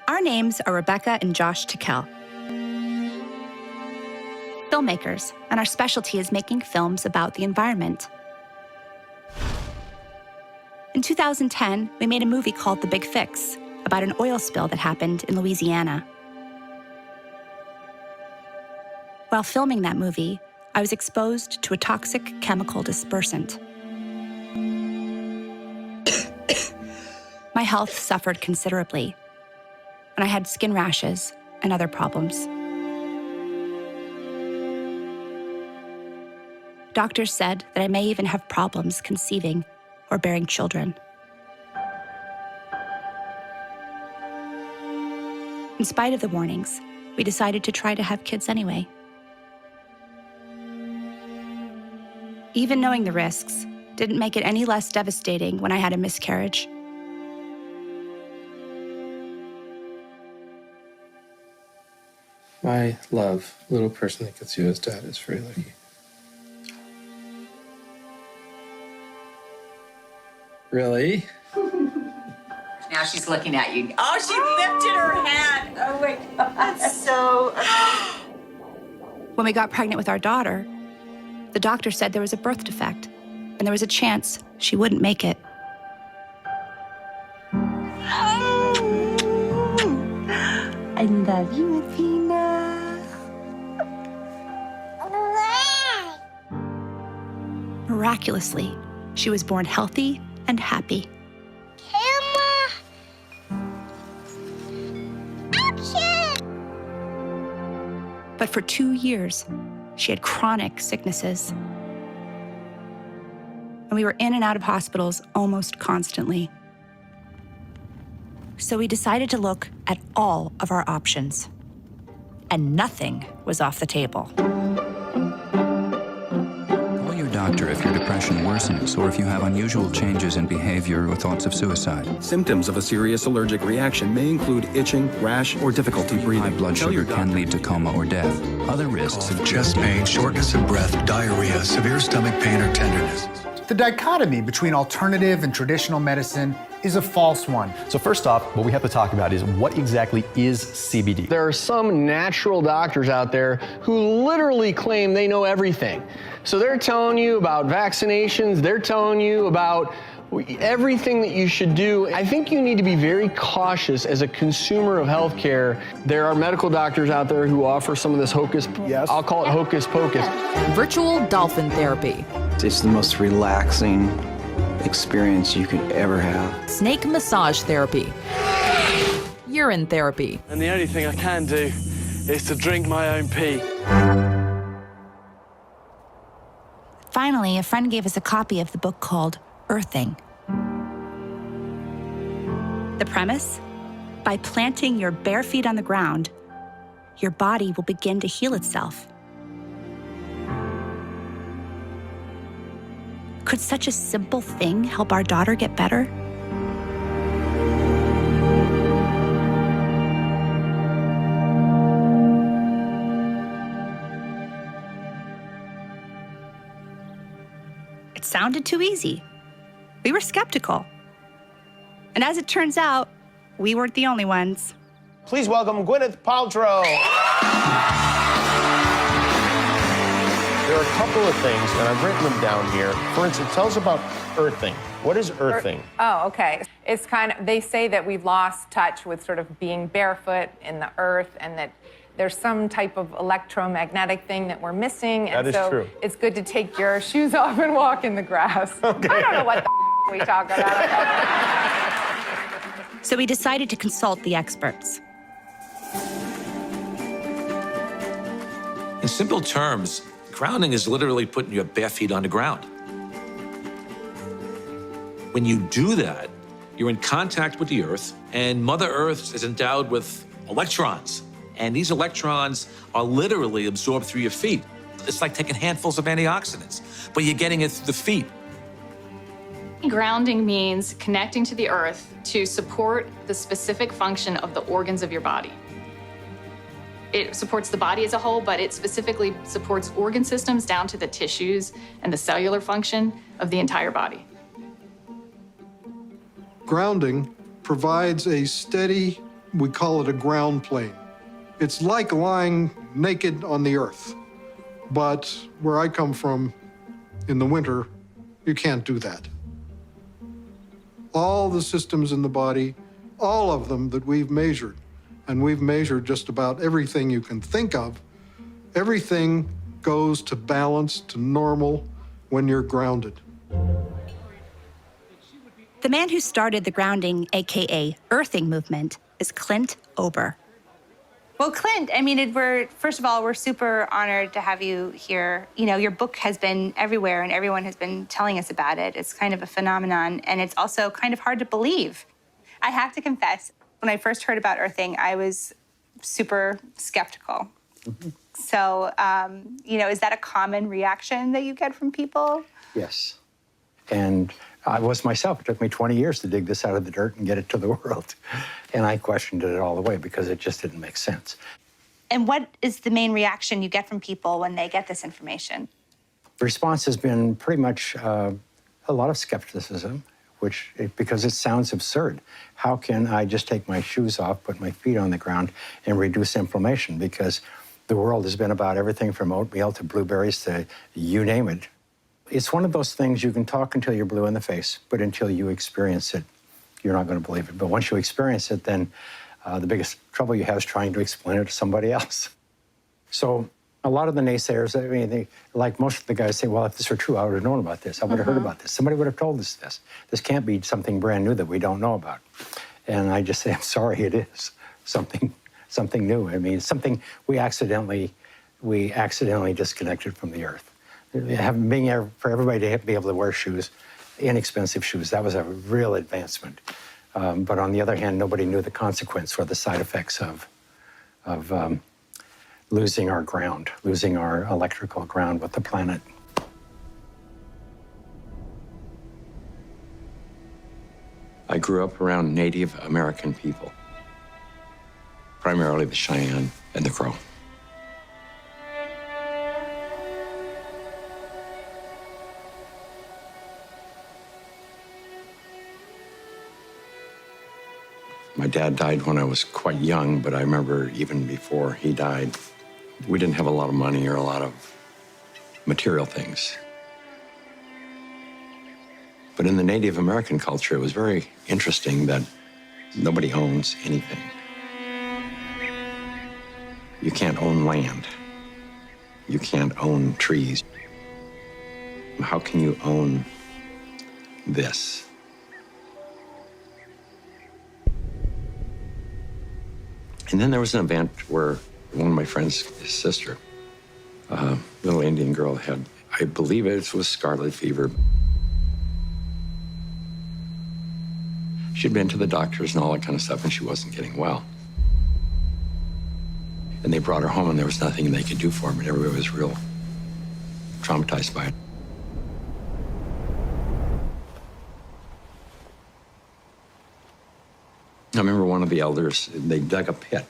Our names are Rebecca and Josh Tickell. Filmmakers, and our specialty is making films about the environment. In 2010, we made a movie called The Big Fix about an oil spill that happened in Louisiana. While filming that movie, I was exposed to a toxic chemical dispersant. My health suffered considerably, and I had skin rashes and other problems. Doctors said that I may even have problems conceiving or bearing children. In spite of the warnings, we decided to try to have kids anyway. Even knowing the risks didn't make it any less devastating when I had a miscarriage. My love, little person that gets you as dad is very lucky. Really? Now she's looking at you. Oh, she lifted her hand. Oh my God. That's so... When we got pregnant with our daughter, the doctor said there was a birth defect, and there was a chance she wouldn't make it. I love you, Athena. Miraculously, she was born healthy and happy. But for 2 years, she had chronic sicknesses. And we were in and out of hospitals almost constantly. So we decided to look at all of our options. And nothing was off the table. Call your doctor if your depression worsens or if you have unusual changes in behavior or thoughts of suicide. Symptoms of a serious allergic reaction may include itching, rash, or difficulty breathing. High blood sugar can lead to coma or death. Other risks of chest pain, shortness of breath, diarrhea, severe stomach pain, or tenderness. The dichotomy between alternative and traditional medicine is a false one. So first off, what we have to talk about is what exactly is CBD. There are some natural doctors out there who literally claim they know everything. So they're telling you about vaccinations, they're telling you about everything that you should do. I think you need to be very cautious as a consumer of healthcare. There are medical doctors out there who offer some of this hocus, I'll call it hocus pocus. Virtual dolphin therapy. It's the most relaxing experience you could ever have. Snake massage therapy. Urine therapy. And the only thing I can do is to drink my own pee. Finally, a friend gave us a copy of the book called Earthing. The premise? By planting your bare feet on the ground, your body will begin to heal itself. Could such a simple thing help our daughter get better? It sounded too easy. We were skeptical. And as it turns out, we weren't the only ones. Please welcome Gwyneth Paltrow. There are a couple of things, and I've written them down here. For instance, tell us about earthing. What is earthing? Oh, okay. It's kind of, they say that we've lost touch with sort of being barefoot in the earth, and that there's some type of electromagnetic thing that we're missing. And that is so true. It's good to take your shoes off and walk in the grass. Okay. I don't know what the we talk about. So we decided to consult the experts. In simple terms, grounding is literally putting your bare feet on the ground. When you do that, you're in contact with the earth, and Mother Earth is endowed with electrons. And these electrons are literally absorbed through your feet. It's like taking handfuls of antioxidants, but you're getting it through the feet. Grounding means connecting to the earth to support the specific function of the organs of your body. It supports the body as a whole, but it specifically supports organ systems down to the tissues and the cellular function of the entire body. Grounding provides a steady we call it a ground plane. It's like lying naked on the earth. But where I come from, in the winter, you can't do that. All the systems in the body, all of them that we've measured, and we've measured just about everything you can think of, everything goes to balance, to normal, when you're grounded. The man who started the grounding, AKA earthing movement, is Clint Ober. Well, Clint, I mean, first of all, we're super honored to have you here. You know, your book has been everywhere and everyone has been telling us about it. It's kind of a phenomenon, and it's also kind of hard to believe. I have to confess, when I first heard about earthing, I was super skeptical. Mm-hmm. So, you know, is that a common reaction that you get from people? Yes. And I was myself. It took me 20 years to dig this out of the dirt and get it to the world. And I questioned it all the way because it just didn't make sense. And what is the main reaction you get from people when they get this information? The response has been pretty much a lot of skepticism, because it sounds absurd. How can I just take my shoes off, put my feet on the ground, and reduce inflammation? Because the world has been about everything from oatmeal to blueberries to you name it. It's one of those things you can talk until you're blue in the face, but until you experience it, you're not going to believe it. But once you experience it, then the biggest trouble you have is trying to explain it to somebody else. So a lot of the naysayers, I mean, like most of the guys say, well, if this were true, I would have known about this. I would have heard about this. Somebody would have told us this. This can't be something brand new that we don't know about. And I just say, I'm sorry, it is something new. I mean, it's something we accidentally disconnected from the earth. For everybody to be able to wear shoes, inexpensive shoes, that was a real advancement. But on the other hand, nobody knew the consequence or the side effects of losing our ground, losing our electrical ground with the planet. I grew up around Native American people, primarily the Cheyenne and the Crow. My dad died when I was quite young, but I remember even before he died, we didn't have a lot of money or a lot of material things. But in the Native American culture, it was very interesting that nobody owns anything. You can't own land. You can't own trees. How can you own this? And then there was an event where one of my friends, his sister, a little Indian girl, had, I believe it was scarlet fever. She'd been to the doctors and all that kind of stuff, and she wasn't getting well. And they brought her home, and there was nothing they could do for her, but everybody was real traumatized by it. I remember one of the elders, they dug a pit.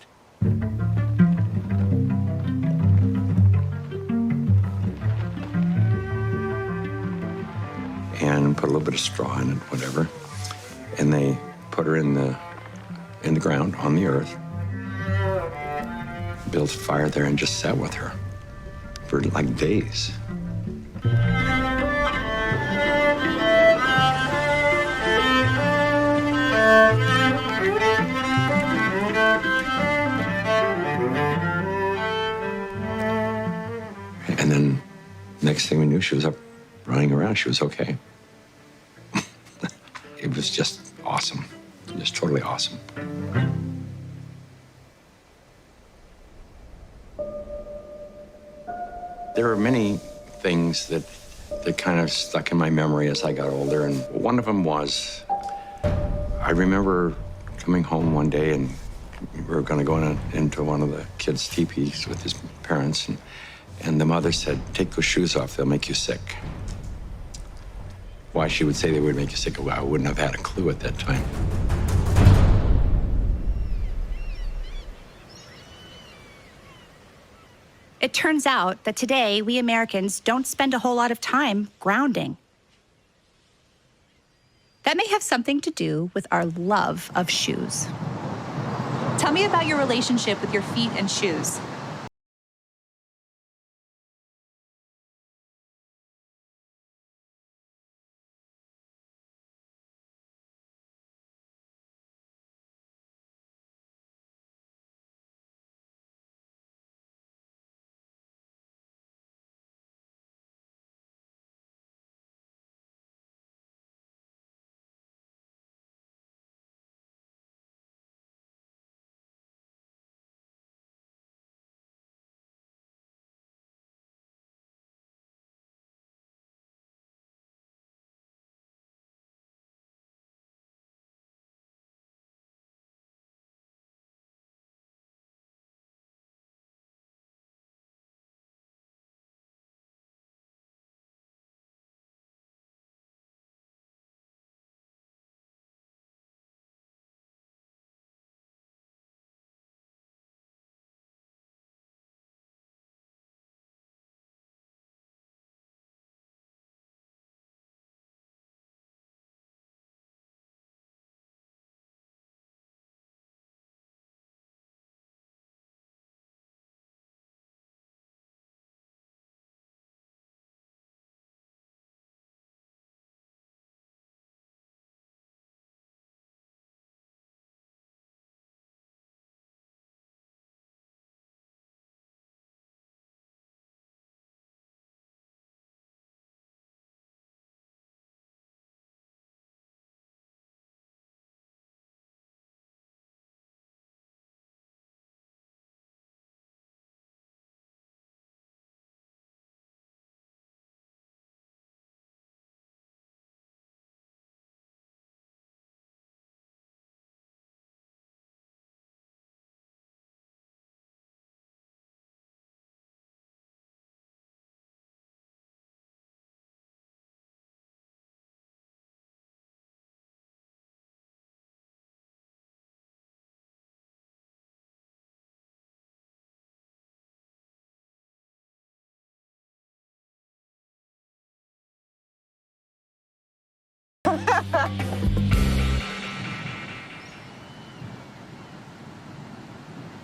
And put a little bit of straw in it, whatever. And they put her in the ground, on the earth. Built a fire there and just sat with her for like days. And then next thing we knew, she was up running around. She was okay. It was just awesome. Just totally awesome. There are many things that kind of stuck in my memory as I got older, and one of them was, I remember coming home one day, and we were going to go into one of the kids' teepees with his parents, and the mother said, "Take those shoes off, they'll make you sick." Why she would say they would make you sick, well, I wouldn't have had a clue at that time. It turns out that today, we Americans don't spend a whole lot of time grounding. That may have something to do with our love of shoes. Tell me about your relationship with your feet and shoes.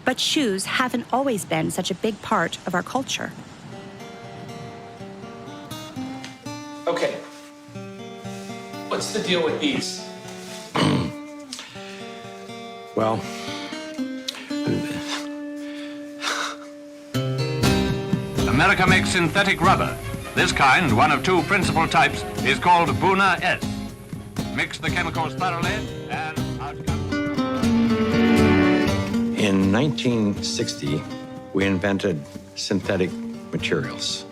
But shoes haven't always been such a big part of our culture. Okay. What's the deal with these? Well, America makes synthetic rubber. This kind, one of two principal types, is called Buna S. Mix the chemicals thoroughly and out comes. in 1960, we invented synthetic materials.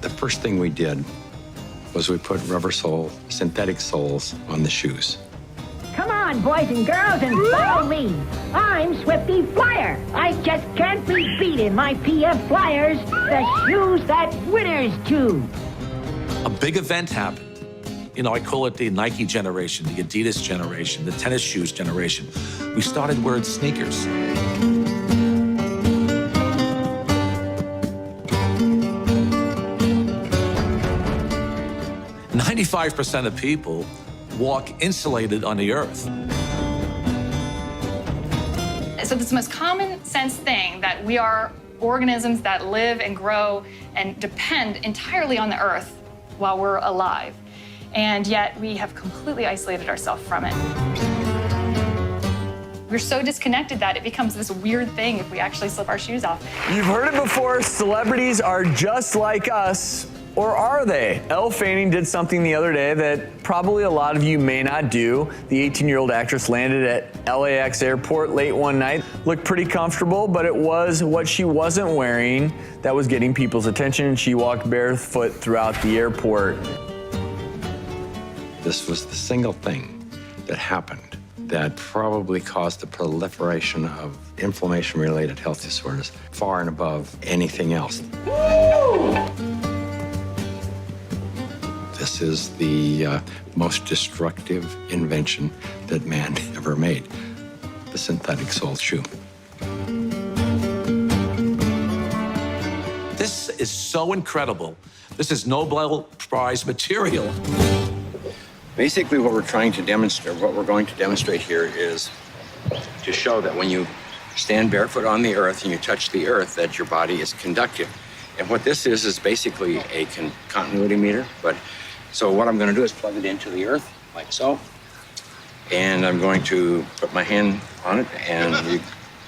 The first thing we did was we put synthetic soles on the shoes. Come on, boys and girls, and follow me. I'm Swifty Flyer. I just can't be beat in my PF Flyers, the shoes that winners choose. A big event happened. You know, I call it the Nike generation, the Adidas generation, the tennis shoes generation. We started wearing sneakers. "95% of people walk insulated on the earth." So it's the most common sense thing that we are organisms that live and grow and depend entirely on the earth while we're alive. And yet we have completely isolated ourselves from it. We're so disconnected that it becomes this weird thing if we actually slip our shoes off. You've heard it before, celebrities are just like us. Or are they? Elle Fanning did something the other day that probably a lot of you may not do. The 18-year-old actress landed at LAX airport late one night. Looked pretty comfortable, but it was what she wasn't wearing that was getting people's attention. She walked barefoot throughout the airport. This was the single thing that happened that probably caused the proliferation of inflammation-related health disorders far and above anything else. This is the most destructive invention that man ever made, the synthetic sole shoe. This is so incredible. This is Nobel Prize material. Basically, what we're trying to demonstrate, what we're going to demonstrate here is to show that when you stand barefoot on the earth and you touch the earth, that your body is conductive. And what this is basically a continuity meter. So what I'm going to do is plug it into the earth, like so. And I'm going to put my hand on it, and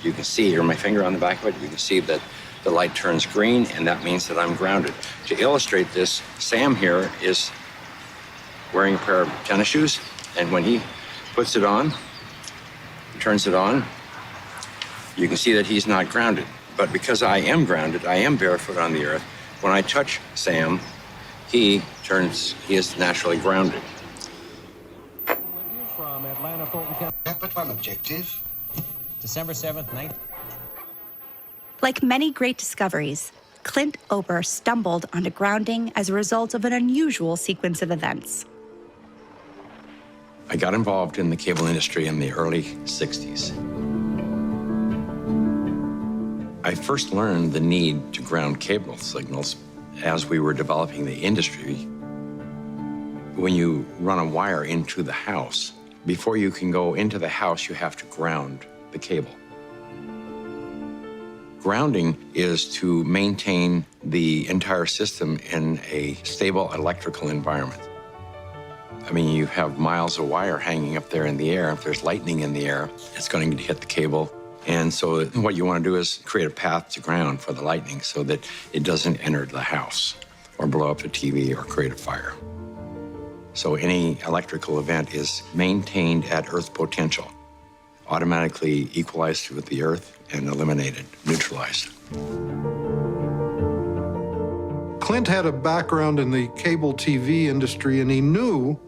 you can see, or my finger on the back of it, you can see that the light turns green, and that means that I'm grounded. To illustrate this, Sam here is wearing a pair of tennis shoes, and when he puts it on, turns it on, you can see that he's not grounded. But because I am grounded, I am barefoot on the earth, when I touch Sam, he is naturally grounded. From Atlanta, Fulton County. But one objective. December 7th, 19... Like many great discoveries, Clint Ober stumbled onto grounding as a result of an unusual sequence of events. I got involved in the cable industry in the early 60s. I first learned the need to ground cable signals as we were developing the industry. When you run a wire into the house, before you can go into the house, you have to ground the cable. Grounding is to maintain the entire system in a stable electrical environment. I mean, you have miles of wire hanging up there in the air. If there's lightning in the air, it's going to hit the cable. And so what you want to do is create a path to ground for the lightning so that it doesn't enter the house or blow up the TV or create a fire. So any electrical event is maintained at earth potential, automatically equalized with the earth and eliminated, neutralized. Clint had a background in the cable TV industry, and he knew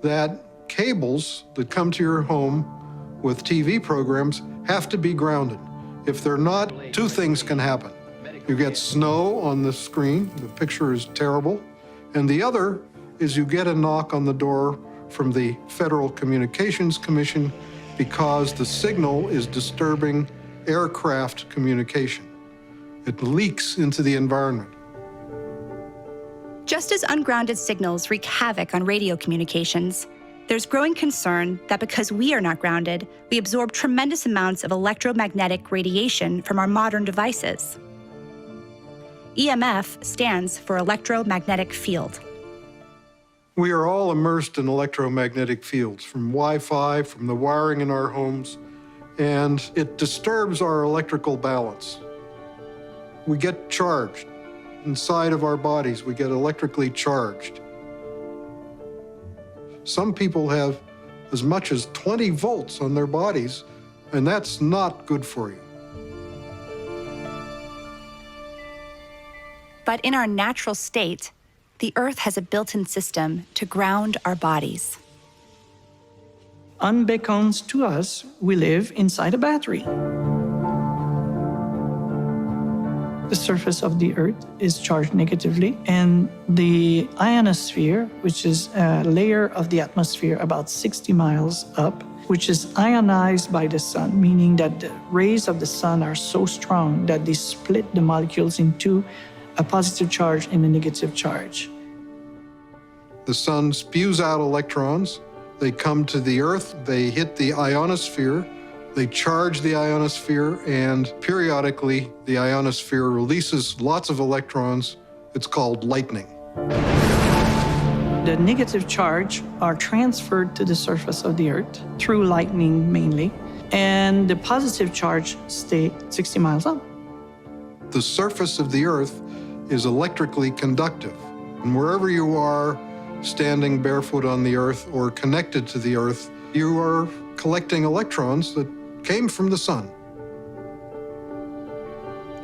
that cables that come to your home with TV programs have to be grounded. If they're not, two things can happen. You get snow on the screen, the picture is terrible, and the other is you get a knock on the door from the Federal Communications Commission because the signal is disturbing aircraft communication. It leaks into the environment. Just as ungrounded signals wreak havoc on radio communications, there's growing concern that because we are not grounded, we absorb tremendous amounts of electromagnetic radiation from our modern devices. EMF stands for electromagnetic field. We are all immersed in electromagnetic fields, from Wi-Fi, from the wiring in our homes, and it disturbs our electrical balance. We get charged. Inside of our bodies, we get electrically charged. Some people have as much as 20 volts on their bodies, and that's not good for you. But in our natural state, the Earth has a built-in system to ground our bodies. Unbeknownst to us, we live inside a battery. The surface of the Earth is charged negatively, and the ionosphere, which is a layer of the atmosphere about 60 miles up, which is ionized by the sun, meaning that the rays of the sun are so strong that they split the molecules into a positive charge and a negative charge. The sun spews out electrons. They come to the Earth, they hit the ionosphere, they charge the ionosphere, and periodically the ionosphere releases lots of electrons. It's called lightning. The negative charge are transferred to the surface of the Earth through lightning mainly, and the positive charge stay 60 miles up. The surface of the Earth is electrically conductive, and wherever you are, standing barefoot on the Earth or connected to the Earth, you are collecting electrons that came from the sun.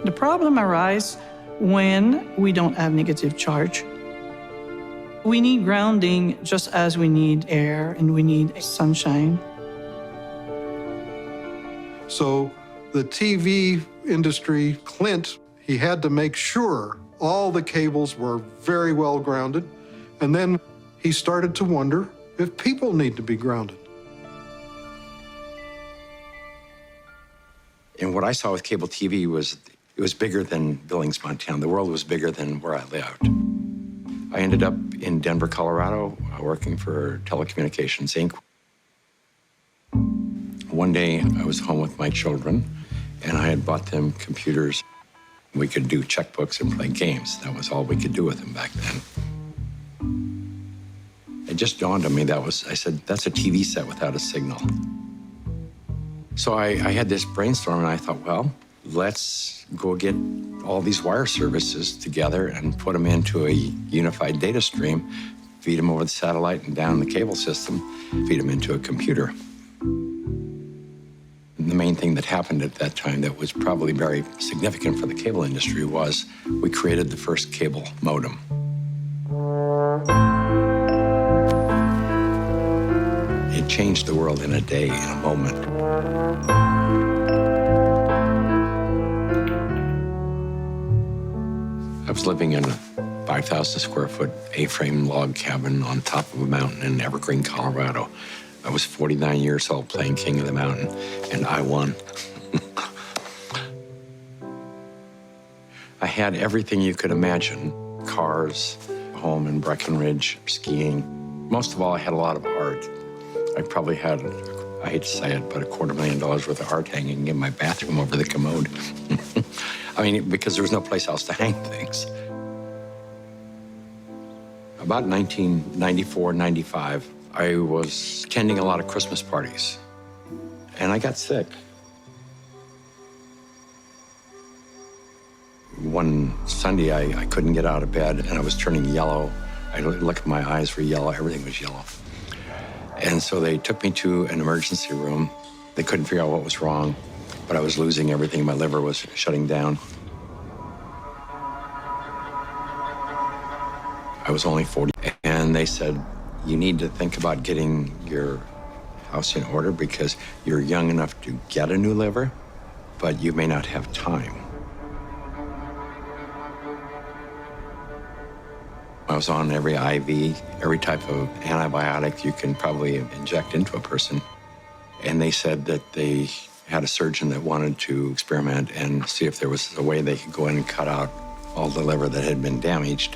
The problem arises when we don't have negative charge. We need grounding just as we need air and we need sunshine. So the TV industry, Clint, he had to make sure all the cables were very well grounded. And then he started to wonder if people need to be grounded. And what I saw with cable TV was, it was bigger than Billings, Montana. The world was bigger than where I lived. I ended up in Denver, Colorado, working for Telecommunications, Inc. One day, I was home with my children, and I had bought them computers. We could do checkbooks and play games. That was all we could do with them back then. It just dawned on me I said, that's a TV set without a signal. So I had this brainstorm, and I thought, well, let's go get all these wire services together and put them into a unified data stream, feed them over the satellite and down the cable system, feed them into a computer. The main thing that happened at that time that was probably very significant for the cable industry was we created the first cable modem. It changed the world in a day, in a moment. I was living in a 5,000 square foot A-frame log cabin on top of a mountain in Evergreen, Colorado. I was 49 years old playing King of the Mountain, and I won. I had everything you could imagine. Cars, home in Breckenridge, skiing. Most of all, I had a lot of art. I probably had, I hate to say it, but $250,000 worth of art hanging in my bathroom over the commode. I mean, because there was no place else to hang things. About 1994, 95, I was attending a lot of Christmas parties, and I got sick. One Sunday, I couldn't get out of bed, and I was turning yellow. I looked at my eyes were yellow, everything was yellow. And so they took me to an emergency room. They couldn't figure out what was wrong, but I was losing everything. My liver was shutting down. I was only 40, and they said, you need to think about getting your house in order because you're young enough to get a new liver, but you may not have time. I was on every IV, every type of antibiotic you can probably inject into a person. And they said that they had a surgeon that wanted to experiment and see if there was a way they could go in and cut out all the liver that had been damaged,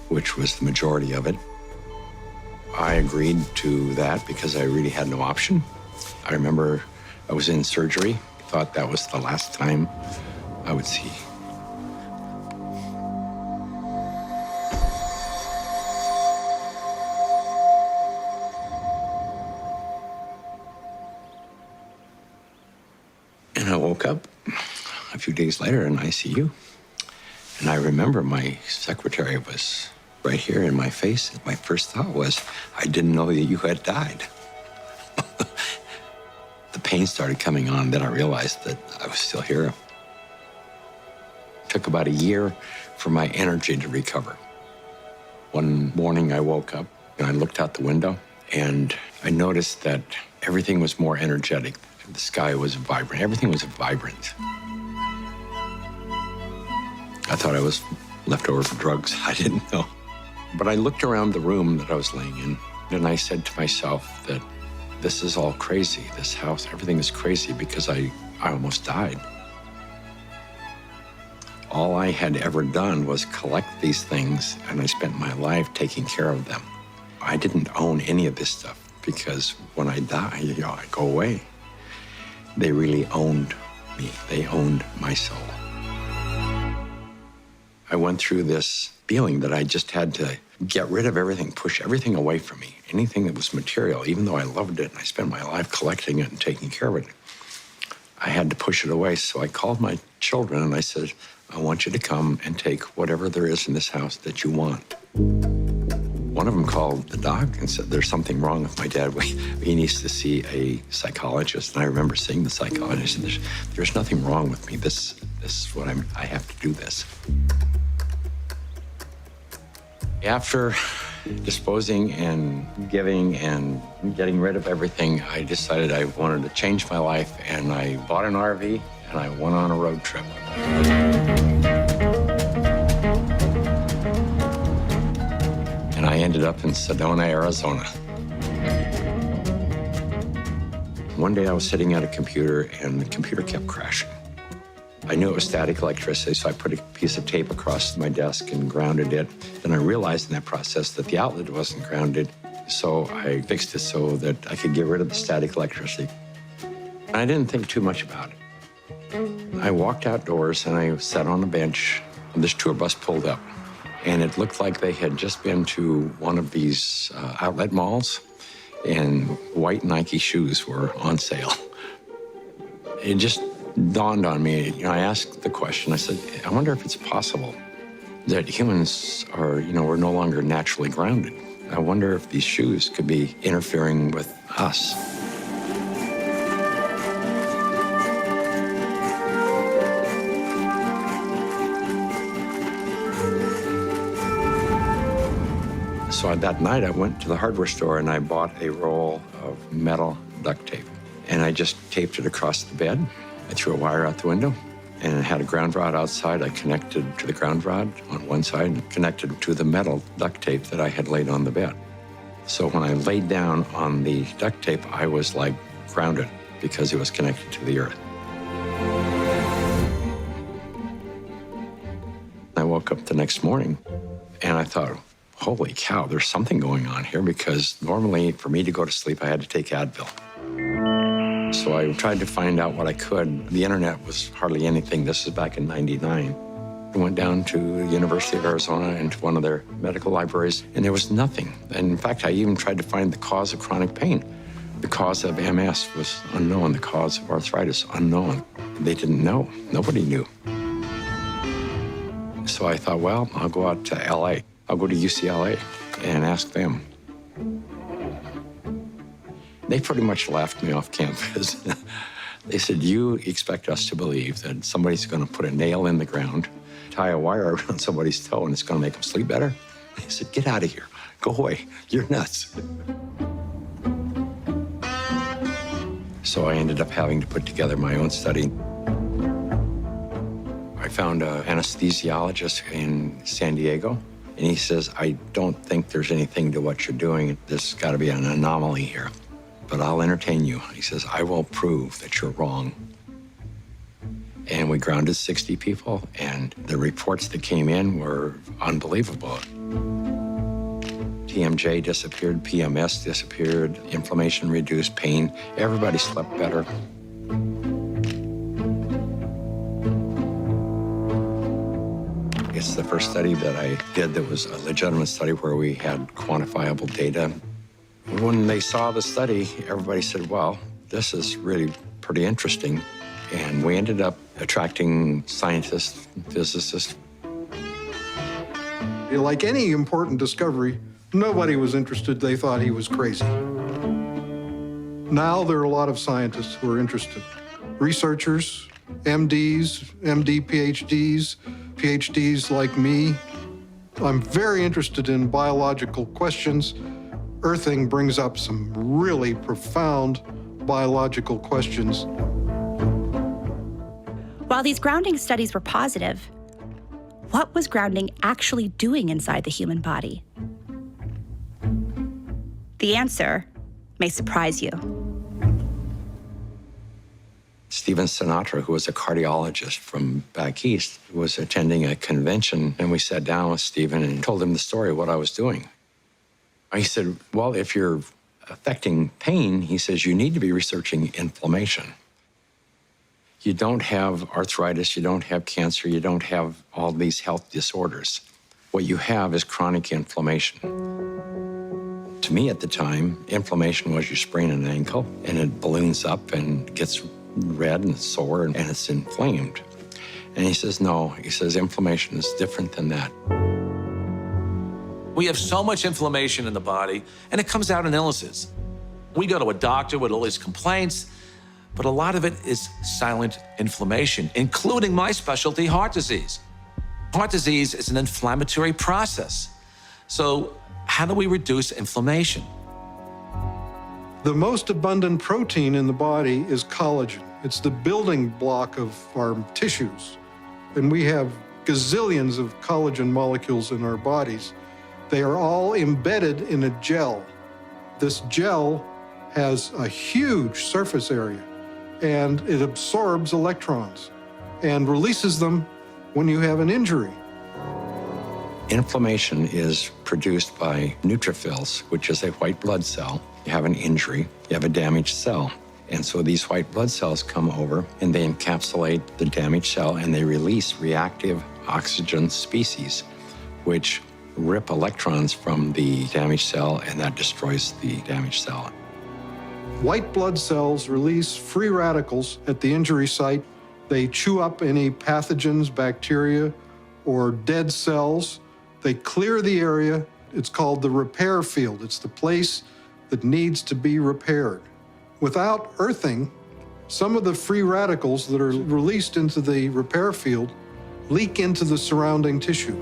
which was the majority of it. I agreed to that because I really had no option. I remember I was in surgery, thought that was the last time I would see. And I woke up a few days later in ICU. And I remember my secretary was right here in my face. My first thought was, I didn't know that you had died. The pain started coming on, then I realized that I was still here. It took about a year for my energy to recover. One morning I woke up and I looked out the window and I noticed that everything was more energetic. The sky was vibrant, everything was vibrant. I thought I was left over for drugs. I didn't know. But I looked around the room that I was laying in, and I said to myself that this is all crazy. This house, everything is crazy because I almost died. All I had ever done was collect these things, and I spent my life taking care of them. I didn't own any of this stuff because when I die, I go away. They really owned me. They owned my soul. I went through this feeling that I just had to get rid of everything, push everything away from me, anything that was material, even though I loved it and I spent my life collecting it and taking care of it. I had to push it away, so I called my children and I said, I want you to come and take whatever there is in this house that you want. One of them called the doc and said, there's something wrong with my dad. He needs to see a psychologist. And I remember seeing the psychologist and there's nothing wrong with me. This is what I have to do this. After disposing and giving and getting rid of everything, I decided I wanted to change my life, and I bought an RV and I went on a road trip. And I ended up in Sedona, Arizona. One day I was sitting at a computer and the computer kept crashing. I knew it was static electricity, so I put a piece of tape across my desk and grounded it. Then I realized in that process that the outlet wasn't grounded, so I fixed it so that I could get rid of the static electricity. I didn't think too much about it. I walked outdoors and I sat on a bench. This tour bus pulled up, and it looked like they had just been to one of these outlet malls, and white Nike shoes were on sale. It just dawned on me. I asked the question, I said, I wonder if it's possible that humans are, we're no longer naturally grounded. I wonder if these shoes could be interfering with us. So that night I went to the hardware store and I bought a roll of metal duct tape. And I just taped it across the bed. I threw a wire out the window and it had a ground rod outside. I connected to the ground rod on one side and connected to the metal duct tape that I had laid on the bed. So when I laid down on the duct tape, I was like grounded because it was connected to the earth. I woke up the next morning and I thought, holy cow, there's something going on here, because normally for me to go to sleep, I had to take Advil. So I tried to find out what I could. The internet was hardly anything. This is back in '99. I went down to the University of Arizona and to one of their medical libraries, and there was nothing. And in fact, I even tried to find the cause of chronic pain. The cause of MS was unknown. The cause of arthritis, unknown. They didn't know. Nobody knew. So I thought, well, I'll go out to LA. I'll go to UCLA and ask them. They pretty much laughed me off campus. They said, you expect us to believe that somebody's going to put a nail in the ground, tie a wire around somebody's toe, and it's going to make them sleep better? They said, get out of here. Go away. You're nuts. So I ended up having to put together my own study. I found an anesthesiologist in San Diego. And he says, I don't think there's anything to what you're doing. There's got to be an anomaly here. But I'll entertain you. He says, I will prove that you're wrong. And we grounded 60 people, and the reports that came in were unbelievable. TMJ disappeared, PMS disappeared, inflammation reduced, pain. Everybody slept better. It's the first study that I did that was a legitimate study where we had quantifiable data. When they saw the study, everybody said, well, this is really pretty interesting. And we ended up attracting scientists, physicists. Like any important discovery, nobody was interested. They thought he was crazy. Now there are a lot of scientists who are interested. Researchers, MDs, MD PhDs, PhDs like me. I'm very interested in biological questions. Earthing brings up some really profound biological questions. While these grounding studies were positive, what was grounding actually doing inside the human body? The answer may surprise you. Stephen Sinatra, who was a cardiologist from back east, was attending a convention, and we sat down with Stephen and told him the story of what I was doing. He said, well, if you're affecting pain, he says, you need to be researching inflammation. You don't have arthritis, you don't have cancer, you don't have all these health disorders. What you have is chronic inflammation. To me at the time, inflammation was you sprain an ankle and it balloons up and gets red and sore and it's inflamed. And he says, no, he says, inflammation is different than that. We have so much inflammation in the body, and it comes out in illnesses. We go to a doctor with all these complaints, but a lot of it is silent inflammation, including my specialty, heart disease. Heart disease is an inflammatory process. So how do we reduce inflammation? The most abundant protein in the body is collagen. It's the building block of our tissues. And we have gazillions of collagen molecules in our bodies. They are all embedded in a gel. This gel has a huge surface area, and it absorbs electrons. and releases them when you have an injury. Inflammation is produced by neutrophils, which is a white blood cell. You have an injury, you have a damaged cell. And so these white blood cells come over and they encapsulate the damaged cell and they release reactive oxygen species, which rip electrons from the damaged cell, and that destroys the damaged cell. White blood cells release free radicals at the injury site. They chew up any pathogens, bacteria, or dead cells. They clear the area. It's called the repair field. It's the place that needs to be repaired. Without earthing, some of the free radicals that are released into the repair field leak into the surrounding tissue.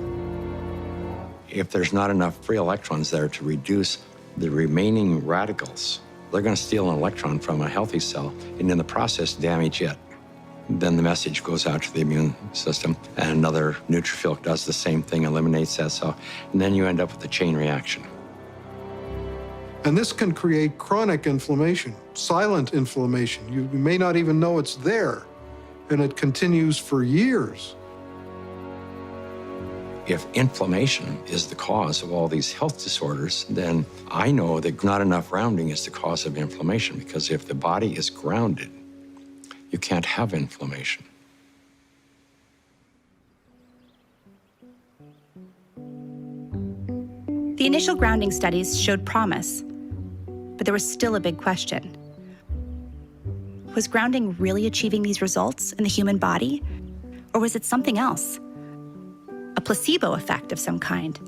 If there's not enough free electrons there to reduce the remaining radicals, they're going to steal an electron from a healthy cell and in the process damage it. Then the message goes out to the immune system and another neutrophil does the same thing, eliminates that cell, and then you end up with a chain reaction. And this can create chronic inflammation, silent inflammation. You may not even know it's there, and it continues for years. If inflammation is the cause of all these health disorders, then I know that not enough grounding is the cause of inflammation, because if the body is grounded, you can't have inflammation. The initial grounding studies showed promise, but there was still a big question. Was grounding really achieving these results in the human body, or was it something else? A placebo effect of some kind?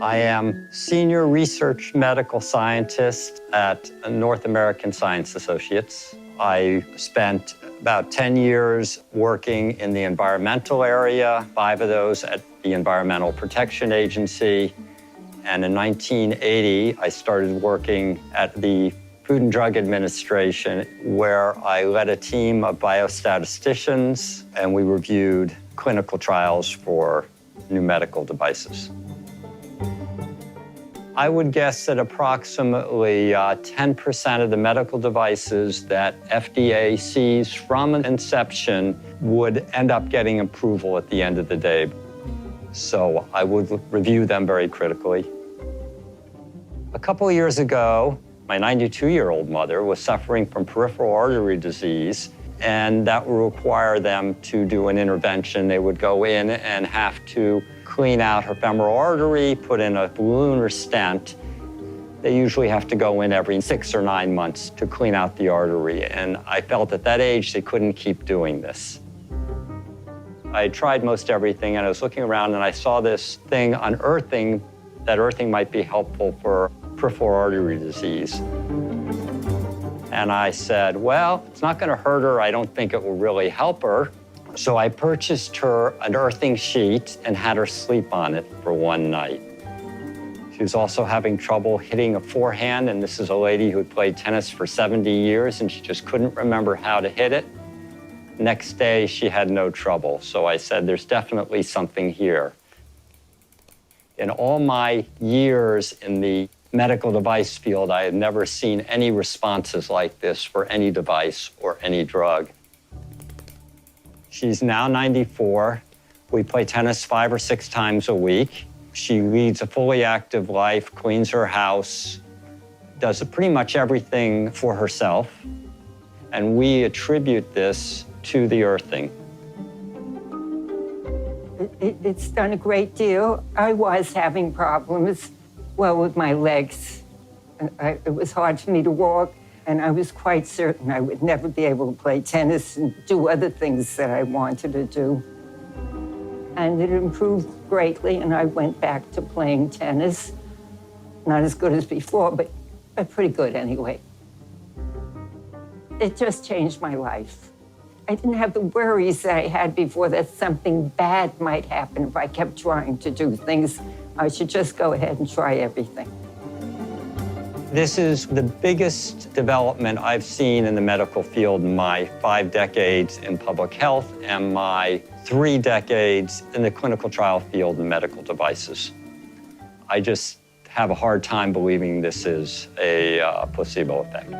I am Senior Research Medical Scientist at North American Science Associates. I spent about 10 years working in the environmental area, 5 of those at the Environmental Protection Agency. And in 1980, I started working at the Food and Drug Administration, where I led a team of biostatisticians, and we reviewed clinical trials for new medical devices. I would guess that approximately 10% of the medical devices that FDA sees from inception would end up getting approval at the end of the day. So I would review them very critically. A couple of years ago, my 92-year-old mother was suffering from peripheral artery disease, and that would require them to do an intervention. They would go in and have to clean out her femoral artery, put in a balloon or stent. They usually have to go in every 6 or 9 months to clean out the artery. And I felt at that age they couldn't keep doing this. I tried most everything, and I was looking around and I saw this thing on earthing, that earthing might be helpful for peripheral artery disease. And I said, well, it's not going to hurt her. I don't think it will really help her. So I purchased her an earthing sheet and had her sleep on it for one night. She was also having trouble hitting a forehand, and this is a lady who had played tennis for 70 years, and she just couldn't remember how to hit it. Next day, she had no trouble. So I said, there's definitely something here. In all my years in the medical device field, I had never seen any responses like this for any device or any drug. She's now 94. We play tennis 5 or 6 times a week. She leads a fully active life, cleans her house, does pretty much everything for herself. And we attribute this to the earthing. It's done a great deal. I was having problems, well, with my legs. It was hard for me to walk, and I was quite certain I would never be able to play tennis and do other things that I wanted to do. And it improved greatly, and I went back to playing tennis. Not as good as before, but pretty good anyway. It just changed my life. I didn't have the worries that I had before that something bad might happen if I kept trying to do things. I should just go ahead and try everything. This is the biggest development I've seen in the medical field in my 5 decades in public health and my 3 decades in the clinical trial field in medical devices. I just have a hard time believing this is a placebo effect.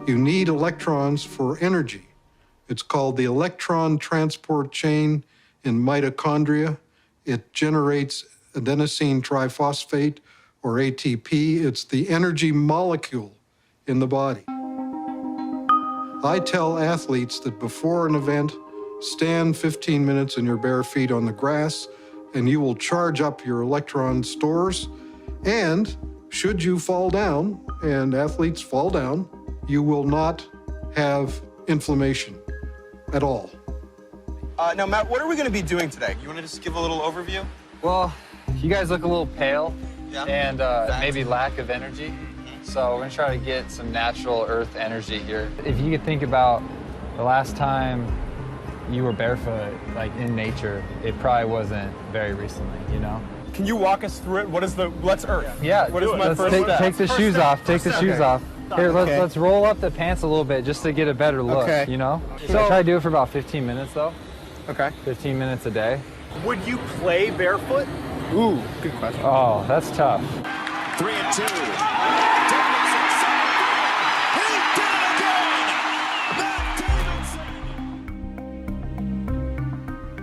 You need electrons for energy. It's called the electron transport chain in mitochondria. It generates adenosine triphosphate, or ATP. It's the energy molecule in the body. I tell athletes that before an event, stand 15 minutes in your bare feet on the grass, and you will charge up your electron stores. And should you fall down, and athletes fall down, you will not have inflammation at all. Now, Matt, what are we going to be doing today? You want to just give a little overview? Well, you guys look a little pale and maybe lack of energy. So we're going to try to get some natural earth energy here. If you could think about the last time you were barefoot, like in nature, it probably wasn't very recently, you know? Can you walk us through it? What is the, let's earth. Yeah, What is my first step? Take the shoes off, take the shoes off. Here, Okay. let's roll up the pants a little bit just to get a better look, Okay. you know? So try to do it for about 15 minutes though. Okay. 15 minutes a day. Would you play barefoot? Ooh, good question. Oh, that's tough. 3 and 2.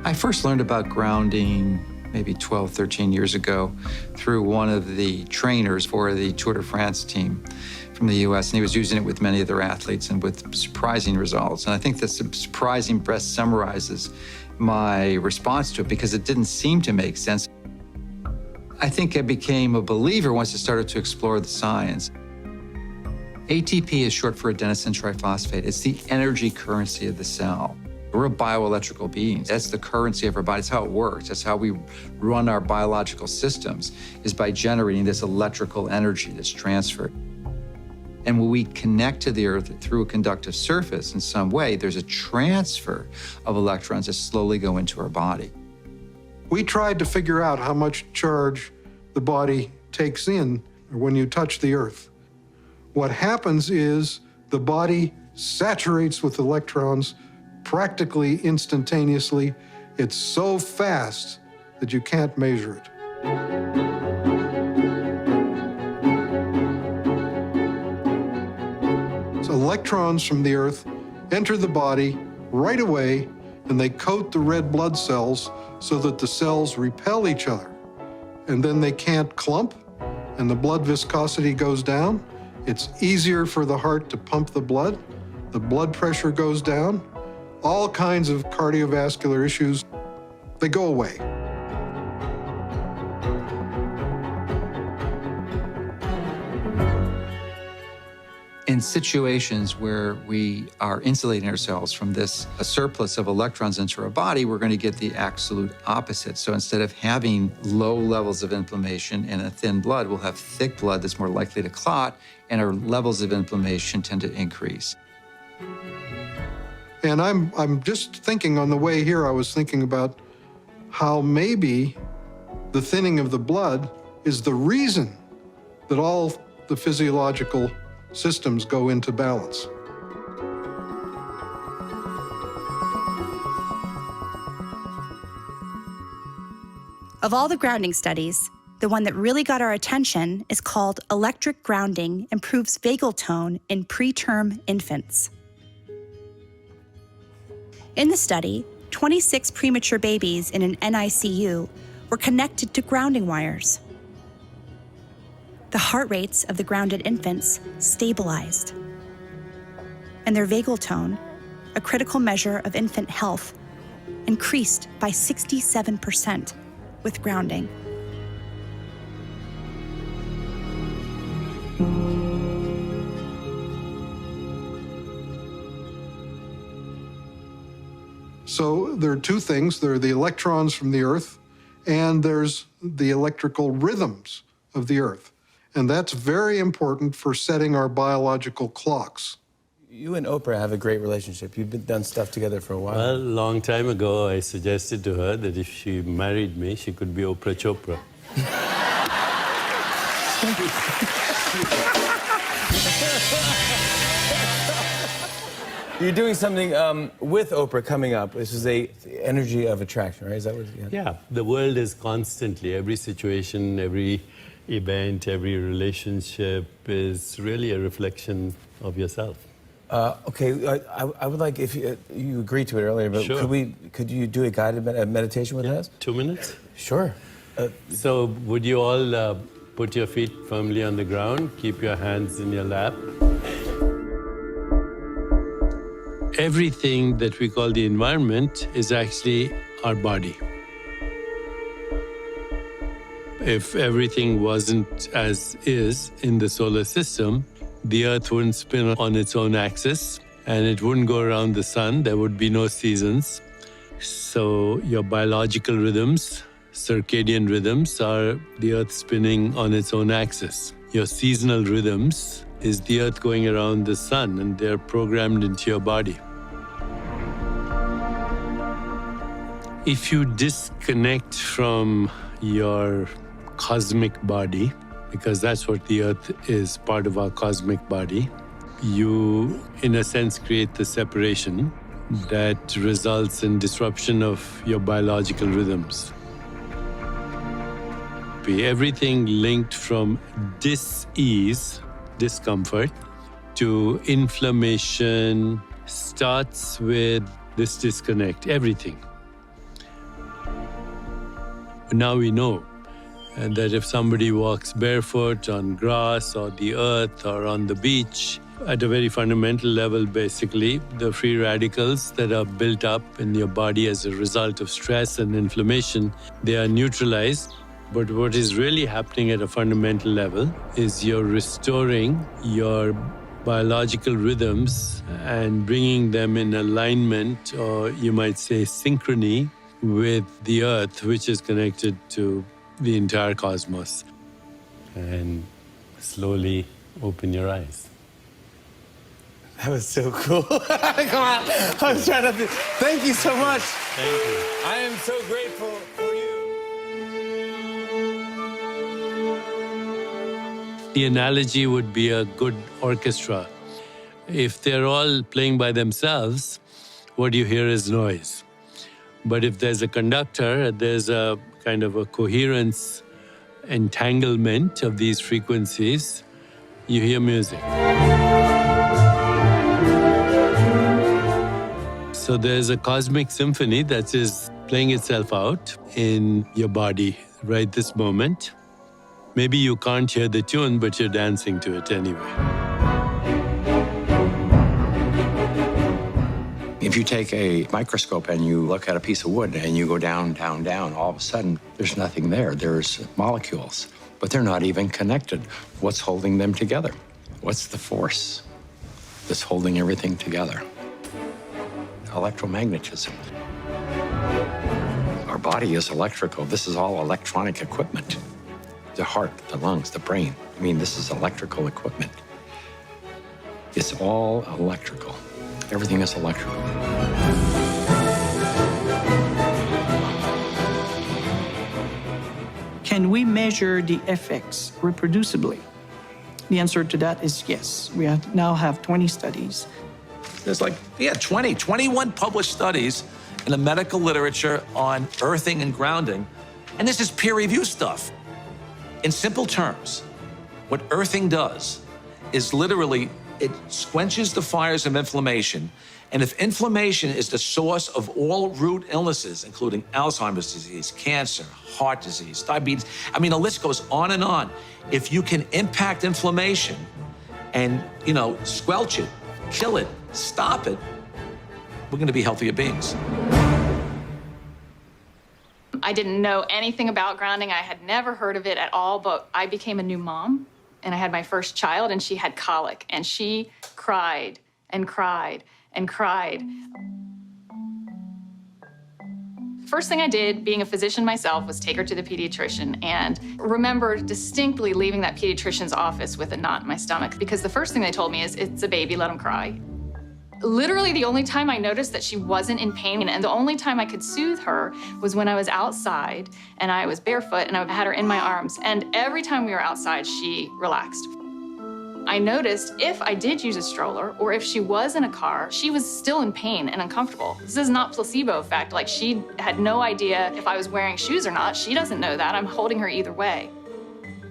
I first learned about grounding maybe 12, 13 years ago through one of the trainers for the Tour de France team from the US, and he was using it with many of their athletes and with surprising results. And I think this surprising best summarizes my response to it because it didn't seem to make sense. I think I became a believer once I started to explore the science. ATP is short for adenosine triphosphate. It's the energy currency of the cell. We're bioelectrical beings. That's the currency of our body. That's how it works. That's how we run our biological systems, is by generating this electrical energy that's transferred. And when we connect to the earth through a conductive surface in some way, there's a transfer of electrons that slowly go into our body. We tried to figure out how much charge the body takes in when you touch the earth. What happens is the body saturates with electrons practically instantaneously. It's so fast that you can't measure it. So electrons from the earth enter the body right away, and they coat the red blood cells so that the cells repel each other. And then they can't clump, and the blood viscosity goes down. It's easier for the heart to pump the blood pressure goes down. All kinds of cardiovascular issues, they go away. In situations where we are insulating ourselves from this a surplus of electrons into our body, we're going to get the absolute opposite. So instead of having low levels of inflammation and a thin blood, we'll have thick blood that's more likely to clot, and our levels of inflammation tend to increase. And I'm just thinking on the way here, I was thinking about how maybe the thinning of the blood is the reason that all the physiological systems go into balance. Of all the grounding studies, the one that really got our attention is called Electric Grounding Improves Vagal Tone in Preterm Infants. In the study, 26 premature babies in an NICU were connected to grounding wires. The heart rates of the grounded infants stabilized, and their vagal tone, a critical measure of infant health, increased by 67% with grounding. So there are two things. There are the electrons from the earth, and there's the electrical rhythms of the earth. And that's very important for setting our biological clocks. You and Oprah have a great relationship. You've done stuff together for a while. Well, a long time ago, I suggested to her that if she married me, she could be Oprah Chopra. You're doing something with Oprah coming up. This is the energy of attraction, right? Is that what? Yeah, the world is constantly, every situation, every event, every relationship is really a reflection of yourself. Okay, I would like, if you agreed to it earlier, but Sure. could you do a guided meditation with us? 2 minutes? Sure. So would you all put your feet firmly on the ground, keep your hands in your lap? Everything that we call the environment is actually our body. If everything wasn't as is in the solar system, the Earth wouldn't spin on its own axis and it wouldn't go around the sun. There would be no seasons. So your biological rhythms, circadian rhythms, are the Earth spinning on its own axis. Your seasonal rhythms is the Earth going around the sun, and they're programmed into your body. If you disconnect from your cosmic body, because that's what the Earth is, part of our cosmic body, you, in a sense, create the separation that results in disruption of your biological rhythms. Everything linked from dis-ease, discomfort, to inflammation starts with this disconnect, everything. Now we know that if somebody walks barefoot on grass or the earth or on the beach, at a very fundamental level, basically, the free radicals that are built up in your body as a result of stress and inflammation, they are neutralized. But what is really happening at a fundamental level is you're restoring your biological rhythms and bringing them in alignment, or you might say synchrony, with the Earth, which is connected to the entire cosmos. And slowly open your eyes. That was so cool. Come on. I was trying to... Thank you so much. Thank you. I am so grateful for you. The analogy would be a good orchestra. If they're all playing by themselves, what you hear is noise. But if there's a conductor, there's a kind of a coherence, entanglement of these frequencies, you hear music. So there's a cosmic symphony that is playing itself out in your body right this moment. Maybe you can't hear the tune, but you're dancing to it anyway. If you take a microscope and you look at a piece of wood and you go down, down, down, all of a sudden, there's nothing there. There's molecules, but they're not even connected. What's holding them together? What's the force that's holding everything together? Electromagnetism. Our body is electrical. This is all electronic equipment. The heart, the lungs, the brain. I mean, this is electrical equipment. It's all electrical. Everything is electrical. Can we measure the effects reproducibly? The answer to that is yes. We now have 20 studies. There's 21 published studies in the medical literature on earthing and grounding, and this is peer-reviewed stuff. In simple terms, what earthing does is literally it quenches the fires of inflammation. And if inflammation is the source of all root illnesses, including Alzheimer's disease, cancer, heart disease, diabetes, I mean, the list goes on and on. If you can impact inflammation and, squelch it, kill it, stop it, we're going to be healthier beings. I didn't know anything about grounding. I had never heard of it at all, but I became a new mom, and I had my first child, and she had colic, and she cried and cried and cried. First thing I did, being a physician myself, was take her to the pediatrician, and remember distinctly leaving that pediatrician's office with a knot in my stomach, because the first thing they told me is, it's a baby, let him cry. Literally the only time I noticed that she wasn't in pain, and the only time I could soothe her, was when I was outside and I was barefoot and I had her in my arms. And every time we were outside, she relaxed. I noticed if I did use a stroller or if she was in a car, she was still in pain and uncomfortable. This is not placebo effect. Like, she had no idea if I was wearing shoes or not. She doesn't know that. I'm holding her either way.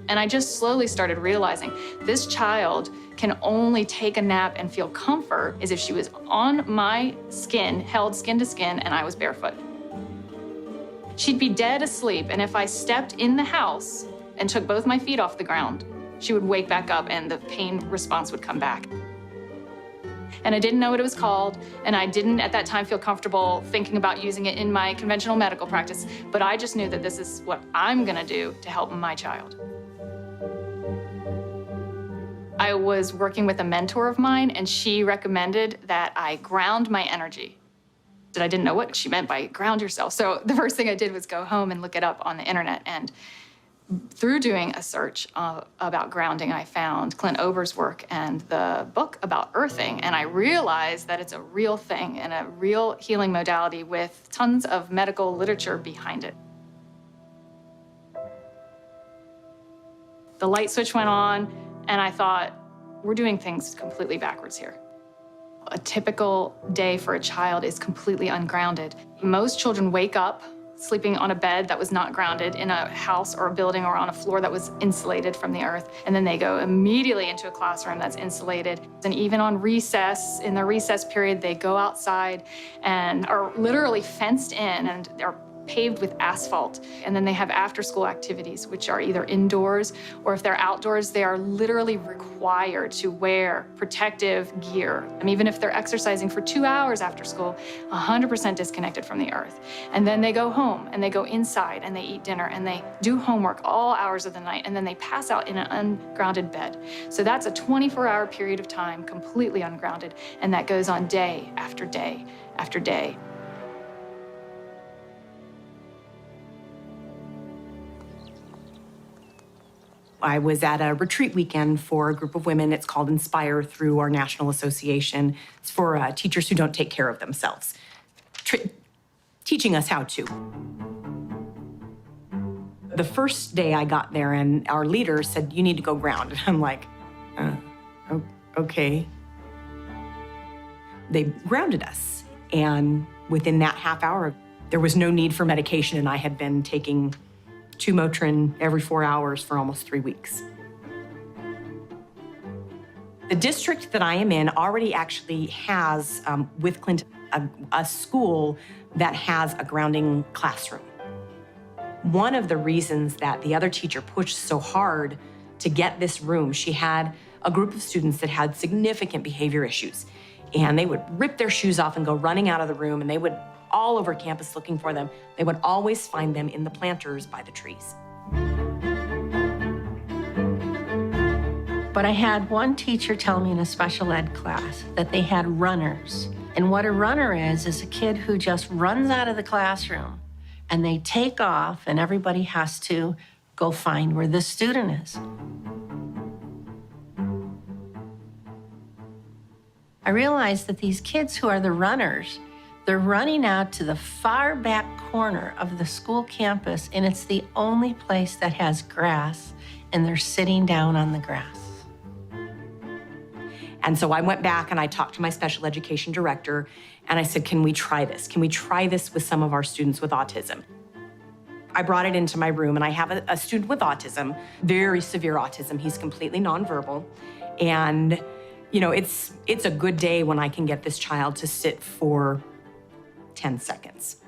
And I just slowly started realizing this child can only take a nap and feel comfort as if she was on my skin, held skin to skin, and I was barefoot. She'd be dead asleep, and if I stepped in the house and took both my feet off the ground, she would wake back up and the pain response would come back. And I didn't know what it was called, and I didn't at that time feel comfortable thinking about using it in my conventional medical practice, but I just knew that this is what I'm gonna do to help my child. I was working with a mentor of mine, and she recommended that I ground my energy. I didn't know what she meant by ground yourself, so the first thing I did was go home and look it up on the internet, and through doing a search about grounding, I found Clint Ober's work and the book about earthing, and I realized that it's a real thing and a real healing modality with tons of medical literature behind it. The light switch went on, and I thought, we're doing things completely backwards here. A typical day for a child is completely ungrounded. Most children wake up sleeping on a bed that was not grounded in a house or a building or on a floor that was insulated from the earth. And then they go immediately into a classroom that's insulated. And even on recess, in the recess period, they go outside and are literally fenced in and are paved with asphalt. And then they have after-school activities, which are either indoors or if they're outdoors, they are literally required to wear protective gear. And even if they're exercising for 2 hours after school, 100% disconnected from the earth. And then they go home and they go inside and they eat dinner and they do homework all hours of the night, and then they pass out in an ungrounded bed. So that's a 24-hour period of time completely ungrounded, and that goes on day after day after day. I was at a retreat weekend for a group of women. It's called Inspire through our national association. It's for teachers who don't take care of themselves, teaching us how to. The first day I got there and our leader said, you need to go ground. And I'm like, okay. They grounded us. And within that half hour, there was no need for medication, and I had been taking 2 Motrin every 4 hours for almost 3 weeks. The district that I am in already actually has, with Clint, a school that has a grounding classroom. One of the reasons that the other teacher pushed so hard to get this room, she had a group of students that had significant behavior issues, and they would rip their shoes off and go running out of the room, and they would all over campus looking for them. They would always find them in the planters by the trees. But I had one teacher tell me in a special ed class that they had runners. And what a runner is a kid who just runs out of the classroom and they take off and everybody has to go find where the student is. I realized that these kids who are the runners, they're running out to the far back corner of the school campus, and it's the only place that has grass, and they're sitting down on the grass. And so I went back and I talked to my special education director, and I said, can we try this? Can we try this with some of our students with autism? I brought it into my room, and I have a student with autism, very severe autism. He's completely nonverbal. And, you know, it's a good day when I can get this child to sit for 10 seconds.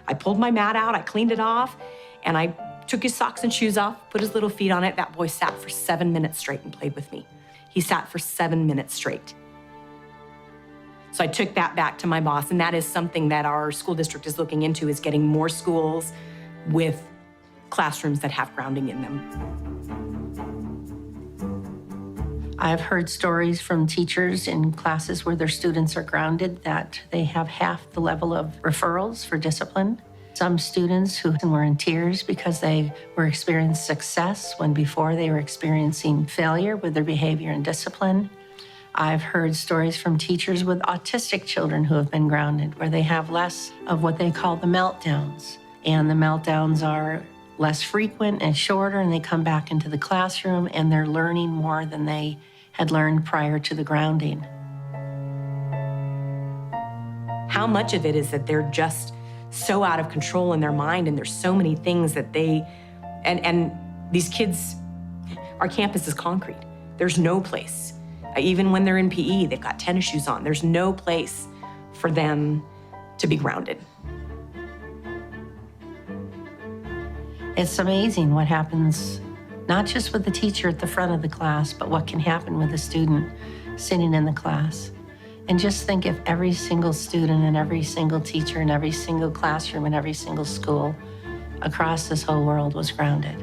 I pulled my mat out, I cleaned it off, and I took his socks and shoes off, put his little feet on it. That boy sat for 7 minutes straight and played with me. He sat for 7 minutes straight. So I took that back to my boss, and that is something that our school district is looking into, is getting more schools with classrooms that have grounding in them. I've heard stories from teachers in classes where their students are grounded that they have half the level of referrals for discipline. Some students who were in tears because they were experiencing success when before they were experiencing failure with their behavior and discipline. I've heard stories from teachers with autistic children who have been grounded, where they have less of what they call the meltdowns. And the meltdowns are less frequent and shorter, and they come back into the classroom and they're learning more than they had learned prior to the grounding. How much of it is that they're just so out of control in their mind, and there's so many things that they, and These kids, our campus is concrete. There's no place. Even when they're in PE, they've got tennis shoes on. There's no place for them to be grounded. It's amazing what happens, not just with the teacher at the front of the class, but what can happen with a student sitting in the class. And just think if every single student and every single teacher and every single classroom and every single school across this whole world was grounded.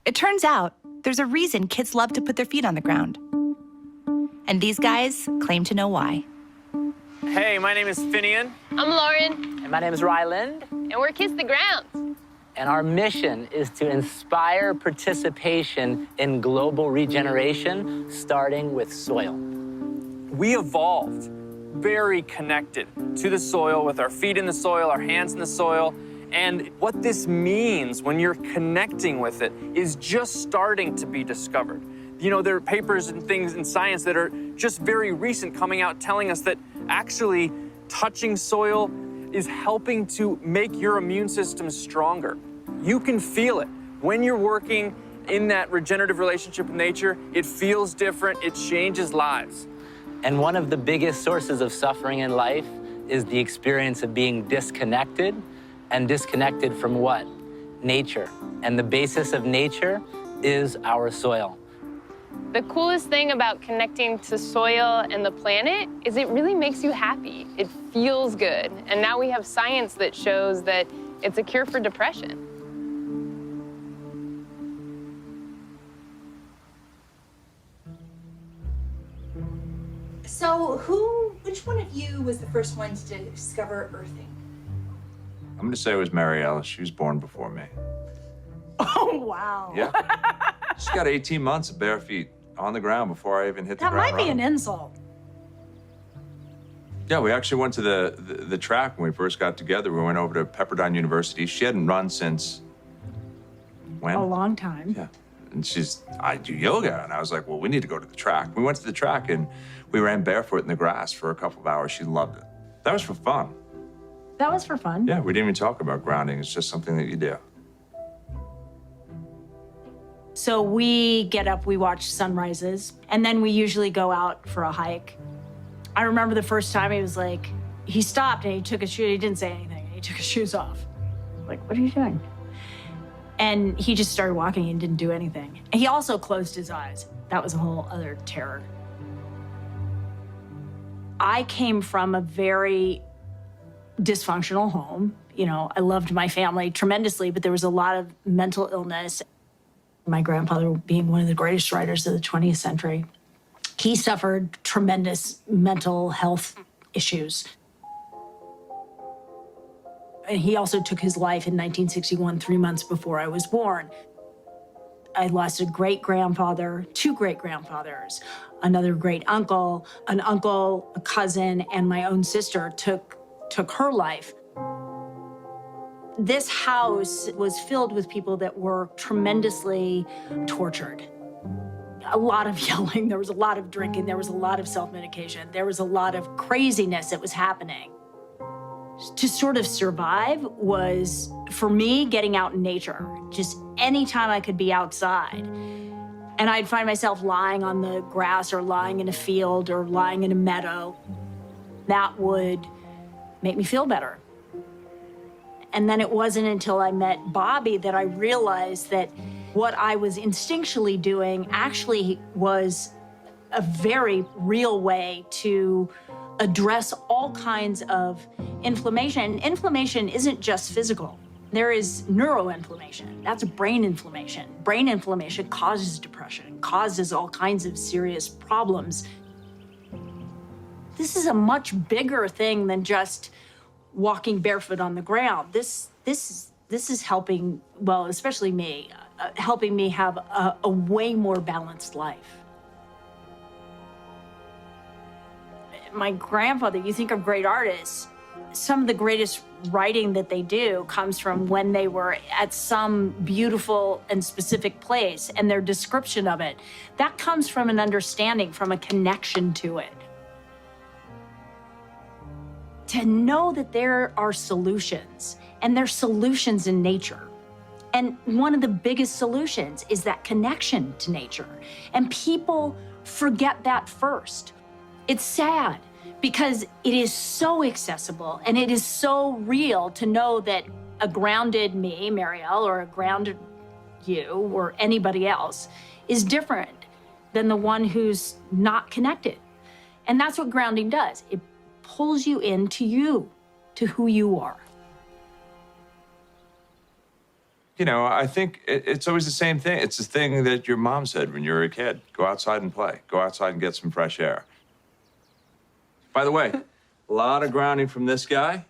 It turns out there's a reason kids love to put their feet on the ground. And these guys claim to know why. Hey, my name is Finian. I'm Lauren. And my name is Ryland. And we're Kiss the Ground. And our mission is to inspire participation in global regeneration, starting with soil. We evolved very connected to the soil, with our feet in the soil, our hands in the soil. And what this means when you're connecting with it is just starting to be discovered. You know, there are papers and things in science that are just very recent coming out telling us that actually touching soil is helping to make your immune system stronger. You can feel it. When you're working in that regenerative relationship with nature, it feels different, it changes lives. And one of the biggest sources of suffering in life is the experience of being disconnected. And disconnected from what? Nature. And the basis of nature is our soil. The coolest thing about connecting to soil and the planet is it really makes you happy. It feels good. And now we have science that shows that it's a cure for depression. So which one of you was the first one to discover earthing? I'm going to say it was Mary Alice. She was born before me. Oh, wow. Yeah. She got 18 months of bare feet on the ground before I even hit the That ground might be running. an insult. Yeah, we actually went to the track when we first got together. We went over to Pepperdine University. She hadn't run since when? A long time. Yeah. And I do yoga. And I was like, well, we need to go to the track. We went to the track and we ran barefoot in the grass for a couple of hours. She loved it. That was for fun. That was for fun. Yeah, we didn't even talk about grounding. It's just something that you do. So we get up, we watch sunrises, and then we usually go out for a hike. I remember the first time he stopped and he took his shoes, he didn't say anything, he took his shoes off. Like, what are you doing? And he just started walking and didn't do anything. He also closed his eyes. That was a whole other terror. I came from a very dysfunctional home. You know, I loved my family tremendously, but there was a lot of mental illness. My grandfather being one of the greatest writers of the 20th century, he suffered tremendous mental health issues. And he also took his life in 1961, 3 months before I was born. I lost a great-grandfather, 2 great-grandfathers, another great-uncle, an uncle, a cousin, and my own sister took her life. This house was filled with people that were tremendously tortured. A lot of yelling, there was a lot of drinking, there was a lot of self-medication, there was a lot of craziness that was happening. To sort of survive was, for me, getting out in nature. Just anytime I could be outside. And I'd find myself lying on the grass or lying in a field or lying in a meadow. That would make me feel better. And then it wasn't until I met Bobby that I realized that what I was instinctually doing actually was a very real way to address all kinds of inflammation. Inflammation isn't just physical. There is neuroinflammation. That's brain inflammation. Brain inflammation causes depression, causes all kinds of serious problems. This is a much bigger thing than just walking barefoot on the ground. This is helping, well, especially me, helping me have a way more balanced life. My grandfather, you think of great artists, some of the greatest writing that they do comes from when they were at some beautiful and specific place, and their description of it. That comes from an understanding, from a connection to it. To know that there are solutions, and there's solutions in nature. And one of the biggest solutions is that connection to nature. And people forget that first. It's sad because it is so accessible and it is so real to know that a grounded me, Marielle, or a grounded you, or anybody else is different than the one who's not connected. And that's what grounding does. It pulls you into you, to who you are. You know, I think it's always the same thing. It's the thing that your mom said when you were a kid. Go outside and play. Go outside and get some fresh air. By the way, a lot of grounding from this guy.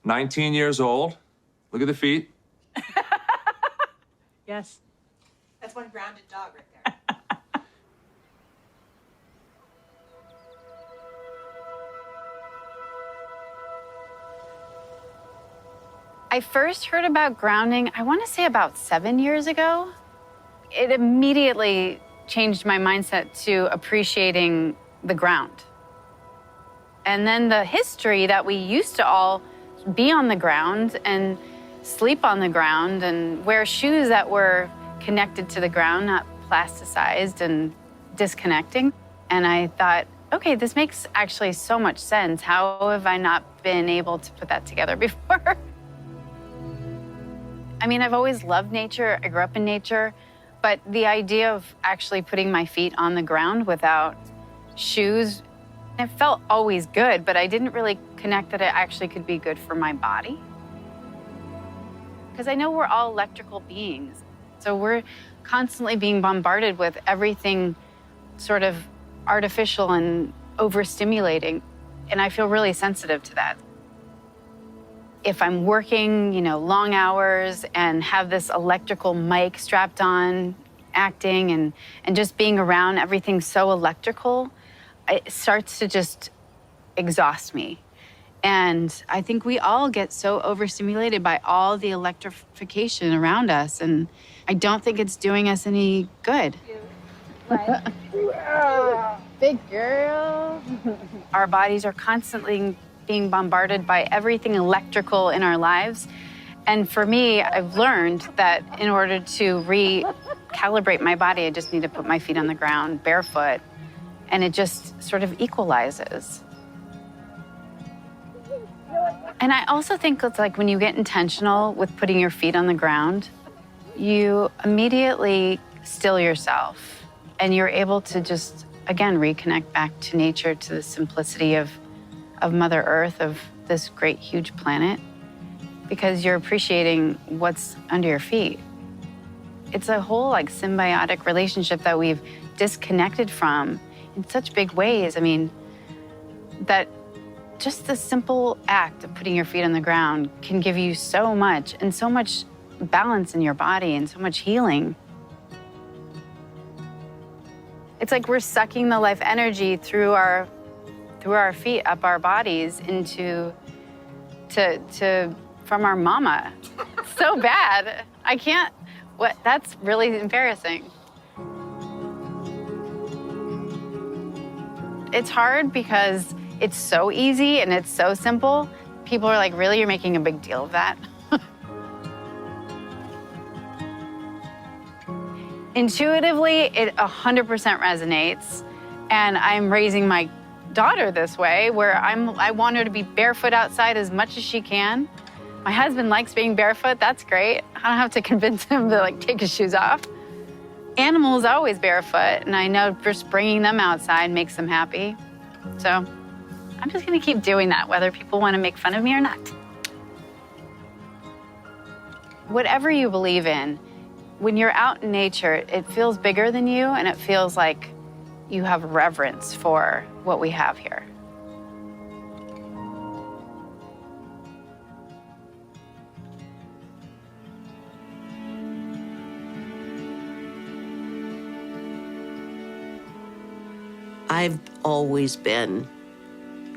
19 years old. Look at the feet. Yes. That's one grounded dog right there. I first heard about grounding, I want to say about 7 years ago. It immediately changed my mindset to appreciating the ground. And then the history that we used to all be on the ground and sleep on the ground and wear shoes that were connected to the ground, not plasticized and disconnecting. And I thought, okay, this makes actually so much sense. How have I not been able to put that together before? I mean, I've always loved nature. I grew up in nature. But the idea of actually putting my feet on the ground without shoes, it felt always good, but I didn't really connect that it actually could be good for my body. Because I know we're all electrical beings. So we're constantly being bombarded with everything sort of artificial and overstimulating. And I feel really sensitive to that. If I'm working, you know, long hours and have this electrical mic strapped on, acting and just being around everything so electrical, it starts to just exhaust me. And I think we all get so overstimulated by all the electrification around us. And I don't think it's doing us any good. Big girl. Our bodies are constantly being bombarded by everything electrical in our lives. And for me, I've learned that in order to recalibrate my body, I just need to put my feet on the ground barefoot, and it just sort of equalizes. And I also think it's like when you get intentional with putting your feet on the ground, you immediately still yourself, and you're able to just, again, reconnect back to nature, to the simplicity of Mother Earth, of this great, huge planet, because you're appreciating what's under your feet. It's a whole like symbiotic relationship that we've disconnected from in such big ways. I mean, that just the simple act of putting your feet on the ground can give you so much, and so much balance in your body and so much healing. It's like we're sucking the life energy through our feet, up our bodies, into from our mama. So bad. I can't, that's really embarrassing. It's hard because it's so easy and it's so simple. People are like, really, you're making a big deal of that? Intuitively, it 100% resonates. And I'm raising my daughter this way, where I want her to be barefoot outside as much as she can. My husband likes being barefoot. That's great. I don't have to convince him to like take his shoes off. Animals always barefoot, and I know just bringing them outside makes them happy. So I'm just gonna keep doing that, whether people want to make fun of me or not. Whatever you believe in, when you're out in nature, it feels bigger than you, and it feels like you have reverence for what we have here. I've always been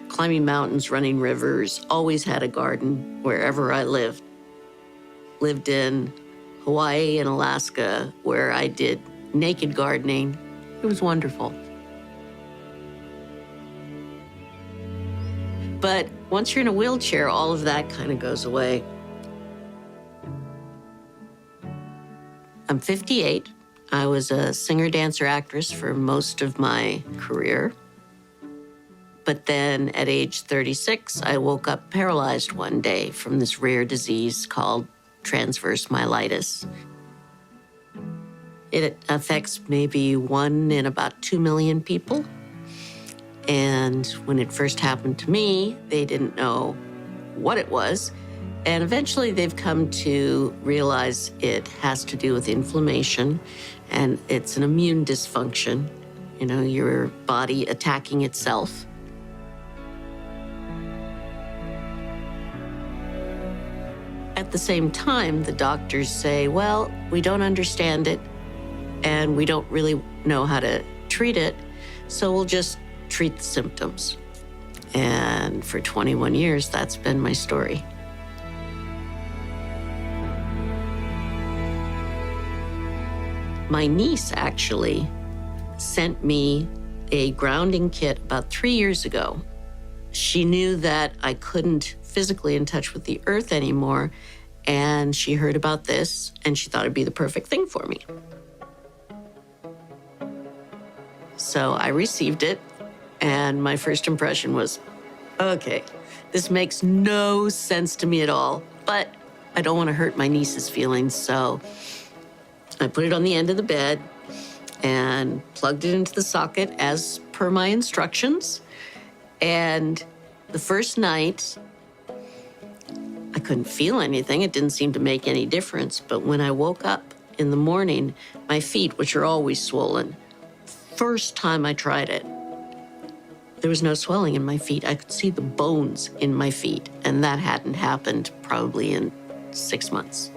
climbing mountains, running rivers, always had a garden wherever I lived. Lived in Hawaii and Alaska, where I did naked gardening. It was wonderful. But once you're in a wheelchair, all of that kind of goes away. I'm 58. I was a singer, dancer, actress for most of my career. But then at age 36, I woke up paralyzed one day from this rare disease called transverse myelitis. It affects maybe 1 in about 2 million people. And when it first happened to me, they didn't know what it was. And eventually they've come to realize it has to do with inflammation, and it's an immune dysfunction, you know, your body attacking itself. At the same time, the doctors say, well, we don't understand it, and we don't really know how to treat it, so we'll just treat the symptoms. And for 21 years, that's been my story. My niece actually sent me a grounding kit about 3 years ago. She knew that I couldn't physically in touch with the earth anymore, and she heard about this, and she thought it'd be the perfect thing for me. So I received it, and my first impression was, okay, this makes no sense to me at all, but I don't want to hurt my niece's feelings, so I put it on the end of the bed and plugged it into the socket as per my instructions. And the first night, I couldn't feel anything. It didn't seem to make any difference. But when I woke up in the morning, my feet, which are always swollen, first time I tried it, there was no swelling in my feet. I could see the bones in my feet, and that hadn't happened probably in 6 months.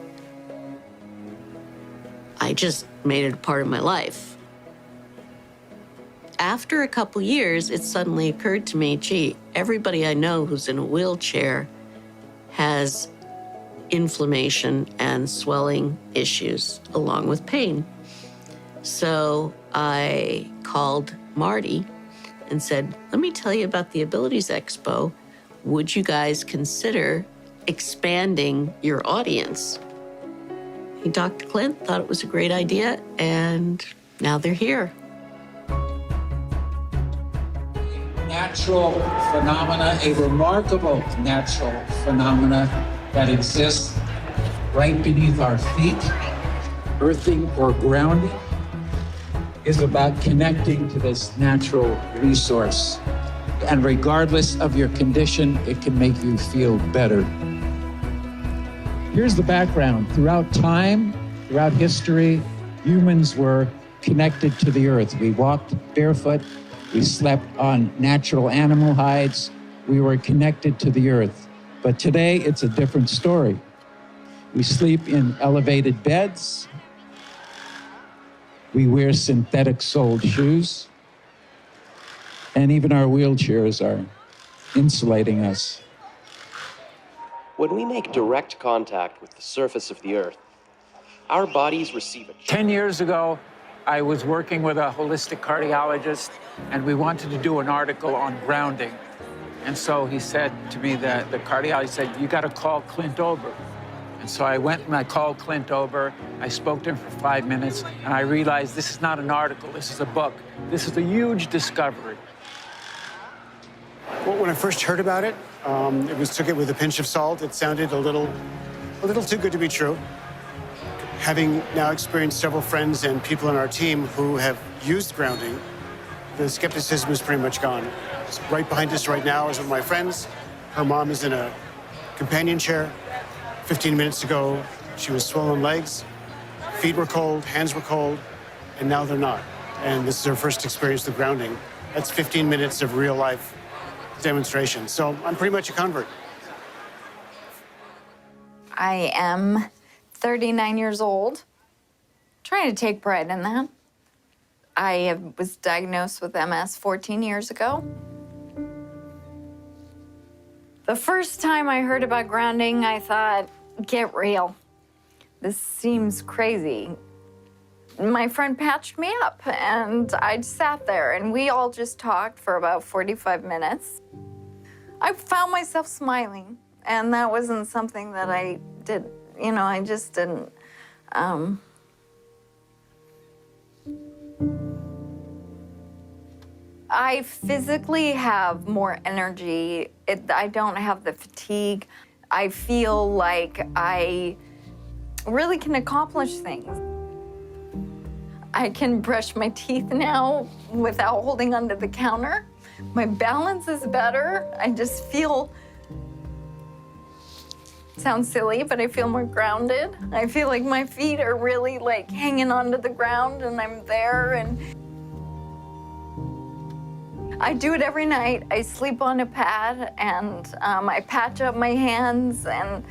I just made it a part of my life. After a couple years, it suddenly occurred to me, gee, everybody I know who's in a wheelchair has inflammation and swelling issues along with pain. So I called Marty and said, let me tell you about the Abilities Expo. Would you guys consider expanding your audience? He talked to Clint, thought it was a great idea, and now they're here. Natural phenomena, a remarkable natural phenomena that exists right beneath our feet. Earthing or grounding is about connecting to this natural resource. And regardless of your condition, it can make you feel better. Here's the background. Throughout time, throughout history, humans were connected to the earth. We walked barefoot. We slept on natural animal hides. We were connected to the earth. But today, it's a different story. We sleep in elevated beds. We wear synthetic-soled shoes. And even our wheelchairs are insulating us. When we make direct contact with the surface of the Earth, our bodies receive a... 10 years ago, I was working with a holistic cardiologist, and we wanted to do an article on grounding. And so he said to me, the cardiologist said, you got to call Clint Ober. And so I went and I called Clint Ober. I spoke to him for 5 minutes, and I realized this is not an article, this is a book. This is a huge discovery. Well, when I first heard about it, took it with a pinch of salt. It sounded a little too good to be true. Having now experienced several friends and people on our team who have used grounding, the skepticism is pretty much gone. Right behind us right now is one of my friends. Her mom is in a companion chair. 15 minutes ago, she was swollen legs. Feet were cold, hands were cold, and now they're not. And this is her first experience with grounding. That's 15 minutes of real life demonstration. So I'm pretty much a convert. I am 39 years old, trying to take pride in that. I was diagnosed with MS 14 years ago. The first time I heard about grounding, I thought, get real. This seems crazy. My friend patched me up, and I sat there, and we all just talked for about 45 minutes. I found myself smiling, and that wasn't something that I did. You know, I just didn't I physically have more energy. I don't have the fatigue. I feel like I really can accomplish things. I can brush my teeth now without holding onto the counter. My balance is better. I just feel, sounds silly, but I feel more grounded. I feel like my feet are really like hanging onto the ground and I'm there, and I do it every night. I sleep on a pad and I patch up my hands and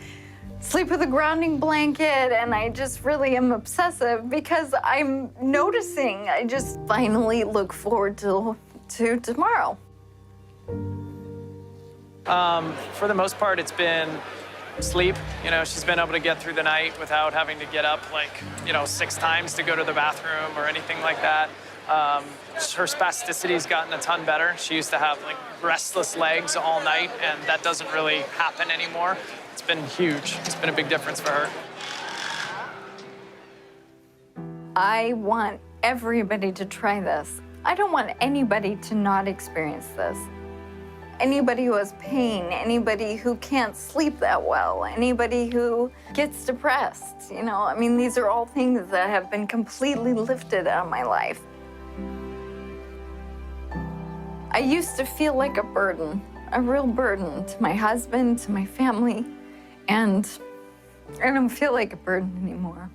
sleep with a grounding blanket, and I just really am obsessive because I'm noticing. I just finally look forward to tomorrow. For the most part, it's been sleep. You know, she's been able to get through the night without having to get up like, 6 times to go to the bathroom or anything like that. Her spasticity's gotten a ton better. She used to have like restless legs all night, and that doesn't really happen anymore. It's been huge. It's been a big difference for her. I want everybody to try this. I don't want anybody to not experience this. Anybody who has pain, anybody who can't sleep that well, anybody who gets depressed, I mean, these are all things that have been completely lifted out of my life. I used to feel like a burden, a real burden to my husband, to my family, and I don't feel like a burden anymore.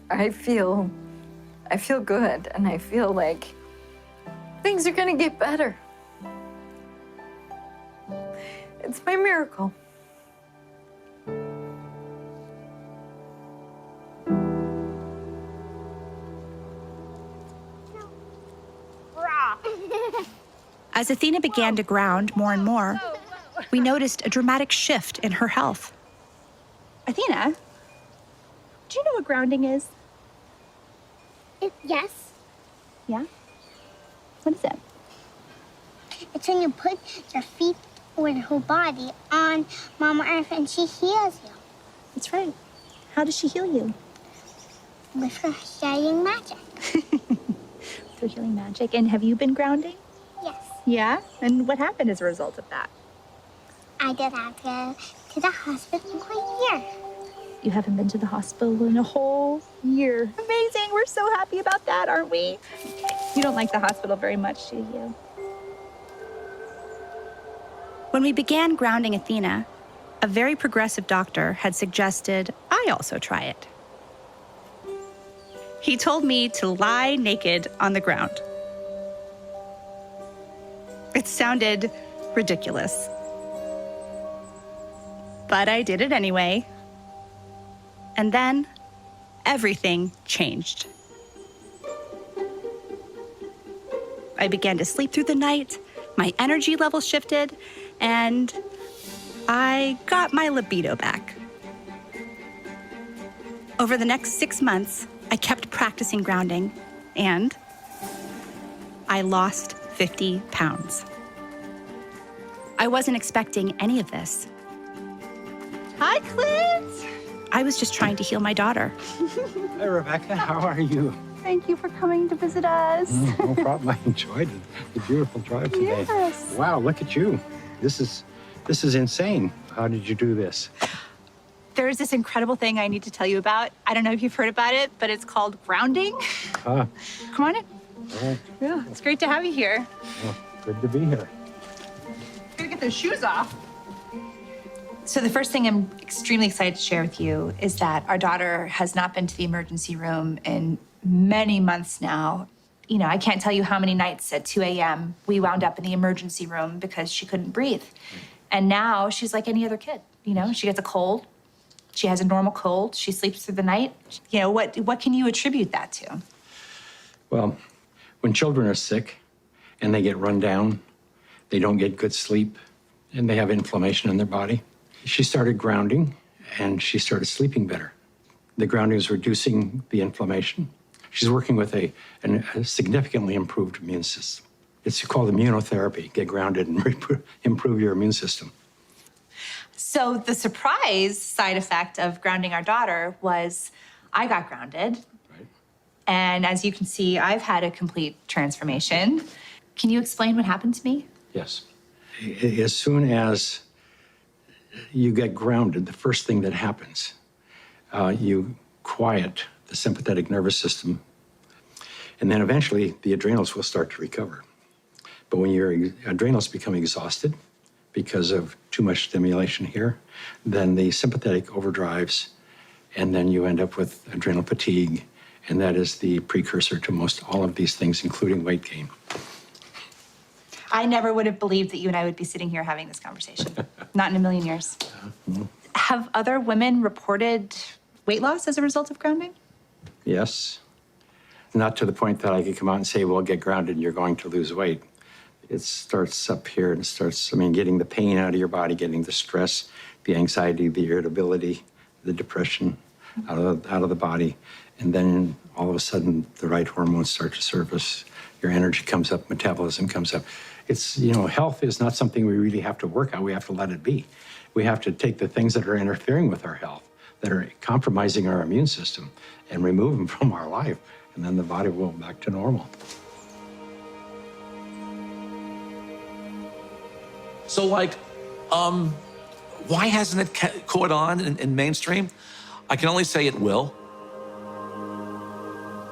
I feel good, and I feel like things are gonna get better. It's my miracle. As Athena began to ground more and more, we noticed a dramatic shift in her health. Athena, do you know what grounding is? Yes. Yeah? What is it? It's when you put your feet or your whole body on Mama Earth and she heals you. That's right. How does she heal you? With her healing magic. Through healing magic. And have you been grounding? Yes. Yeah? And what happened as a result of that? I did have to go to the hospital for a year. You haven't been to the hospital in a whole year. Amazing. We're so happy about that, aren't we? You don't like the hospital very much, do you? When we began grounding Athena, a very progressive doctor had suggested I also try it. He told me to lie naked on the ground. It sounded ridiculous. But I did it anyway. And then everything changed. I began to sleep through the night, my energy level shifted, and I got my libido back. Over the next 6 months, I kept practicing grounding, and I lost 50 pounds. I wasn't expecting any of this. Hi, Clint! I was just trying to heal my daughter. Hi, Rebecca. How are you? Thank you for coming to visit us. No problem. I enjoyed the beautiful drive today. Yes. Wow, look at you. This is insane. How did you do this? There's this incredible thing I need to tell you about. I don't know if you've heard about it, but it's called grounding. Ah, Come on in. all right. Yeah, it's great to have you here. Well, good to be here. Gonna get those shoes off. So the first thing I'm extremely excited to share with you is that our daughter has not been to the emergency room in many months now. I can't tell you how many nights at 2 a.m. we wound up in the emergency room because she couldn't breathe. And now she's like any other kid. She gets a cold. She has a normal cold. She sleeps through the night. What can you attribute that to? Well, when children are sick and they get run down, they don't get good sleep, and they have inflammation in their body. She started grounding, and she started sleeping better. The grounding is reducing the inflammation. She's working with a significantly improved immune system. It's called immunotherapy. Get grounded and improve your immune system. So the surprise side effect of grounding our daughter was I got grounded. Right. And as you can see, I've had a complete transformation. Can you explain what happened to me? Yes. As soon as you get grounded, the first thing that happens, you quiet the sympathetic nervous system, and then eventually the adrenals will start to recover. But when your adrenals become exhausted because of too much stimulation here, then the sympathetic overdrives, and then you end up with adrenal fatigue, and that is the precursor to most all of these things, including weight gain. I never would have believed that you and I would be sitting here having this conversation. Not in a million years. Have other women reported weight loss as a result of grounding? Yes. Not to the point that I could come out and say, well, get grounded and you're going to lose weight. It starts up here and it starts, getting the pain out of your body, getting the stress, the anxiety, the irritability, the depression out of the body. And then all of a sudden, the right hormones start to surface. Your energy comes up, metabolism comes up. It's, health is not something we really have to work on. We have to let it be. We have to take the things that are interfering with our health, that are compromising our immune system, and remove them from our life. And then the body will go back to normal. So, why hasn't it caught on in mainstream? I can only say it will.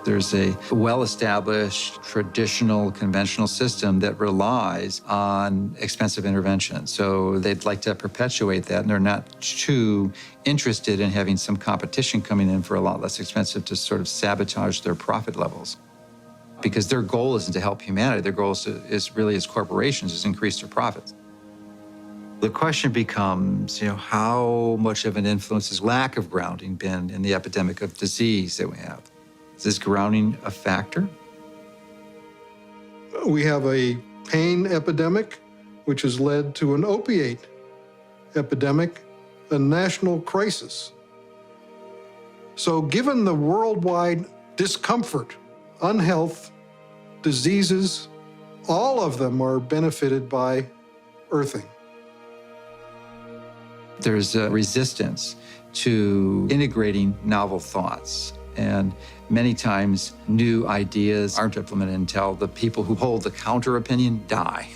There's a well-established, traditional, conventional system that relies on expensive intervention. So they'd like to perpetuate that, and they're not too interested in having some competition coming in for a lot less expensive to sort of sabotage their profit levels. Because their goal isn't to help humanity. Their goal is really, as corporations, is increase their profits. The question becomes, how much of an influence has lack of grounding been in the epidemic of disease that we have? Is this grounding a factor? We have a pain epidemic, which has led to an opiate epidemic, a national crisis. So given the worldwide discomfort, unhealth, diseases, all of them are benefited by earthing. There's a resistance to integrating novel thoughts. And many times, new ideas aren't implemented until the people who hold the counter opinion die.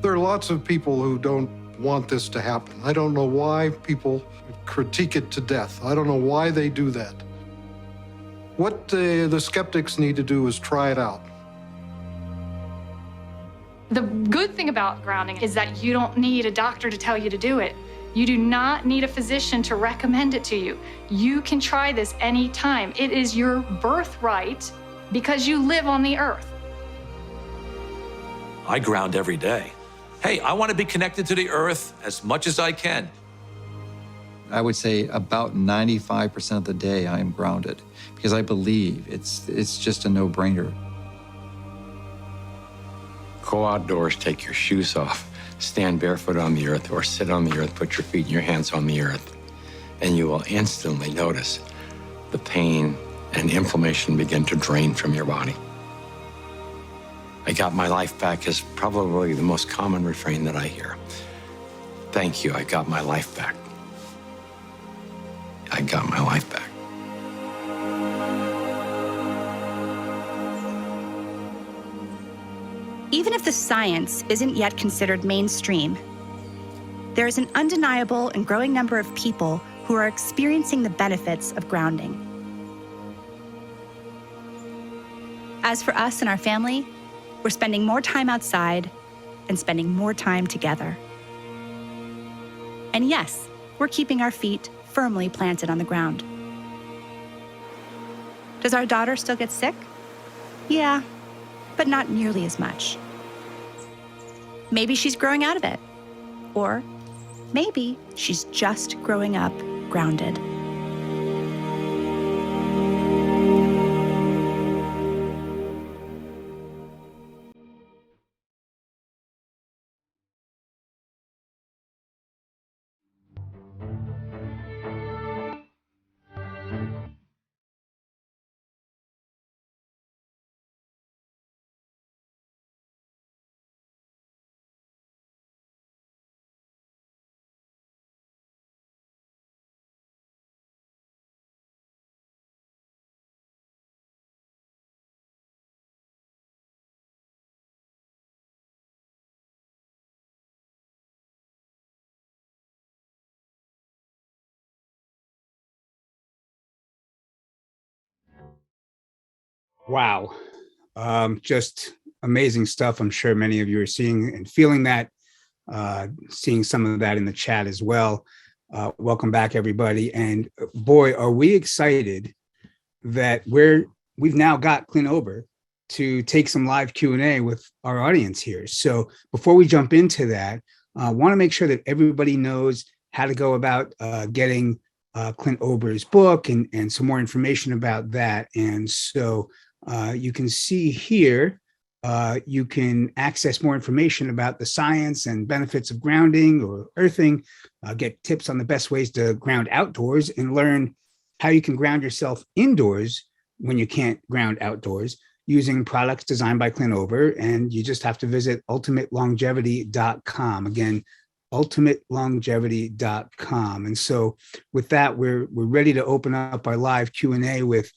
There are lots of people who don't want this to happen. I don't know why people critique it to death. I don't know why they do that. What the skeptics need to do is try it out. The good thing about grounding is that you don't need a doctor to tell you to do it. You do not need a physician to recommend it to you. You can try this anytime. It is your birthright because you live on the earth. I ground every day. Hey, I want to be connected to the earth as much as I can. I would say about 95% of the day I am grounded because I believe it's just a no-brainer. Go outdoors, take your shoes off, stand barefoot on the earth, or sit on the earth, put your feet and your hands on the earth, and you will instantly notice the pain and inflammation begin to drain from your body. I got my life back is probably the most common refrain that I hear. Thank you, I got my life back. I got my life back. Even if the science isn't yet considered mainstream, there is an undeniable and growing number of people who are experiencing the benefits of grounding. As for us and our family, we're spending more time outside and spending more time together. And yes, we're keeping our feet firmly planted on the ground. Does our daughter still get sick? Yeah, but not nearly as much. Maybe she's growing out of it. Or maybe she's just growing up grounded. Wow. Just amazing stuff. I'm sure many of you are seeing and feeling that, seeing some of that in the chat as well. Welcome back, everybody. And boy, are we excited that we've now got Clint Ober to take some live Q&A with our audience here. So before we jump into that, I want to make sure that everybody knows how to go about getting Clint Ober's book and some more information about that. And so you can see here, you can access more information about the science and benefits of grounding or earthing, get tips on the best ways to ground outdoors, and learn how you can ground yourself indoors when you can't ground outdoors using products designed by Clint Ober. And you just have to visit ultimatelongevity.com. Again, ultimatelongevity.com. And so with that, we're ready to open up our live Q&A with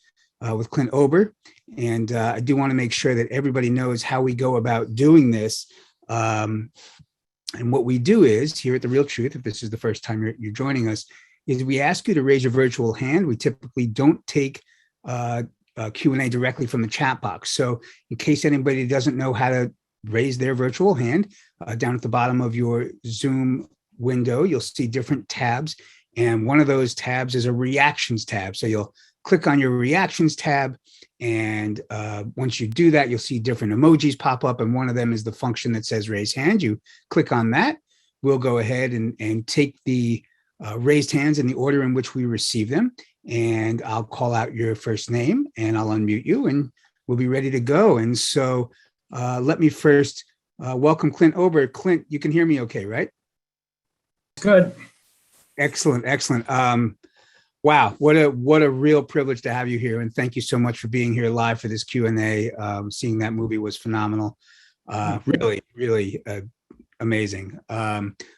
Clint Ober. And I do want to make sure that everybody knows how we go about doing this. And what we do is, here at The Real Truth, if this is the first time you're joining us, is we ask you to raise your virtual hand. We typically don't take Q&A directly from the chat box. So in case anybody doesn't know how to raise their virtual hand, down at the bottom of your Zoom window, you'll see different tabs. And one of those tabs is a reactions tab. So you'll click on your reactions tab. And once you do that, you'll see different emojis pop up. And one of them is the function that says raise hand. You click on that. We'll go ahead and take the raised hands in the order in which we receive them. And I'll call out your first name and I'll unmute you and we'll be ready to go. And so let me first welcome Clint Ober. Clint, you can hear me okay, right? Good. Excellent, excellent. Wow, what a real privilege to have you here. And thank you so much for being here live for this Q&A. Seeing that movie was phenomenal. Really, really amazing.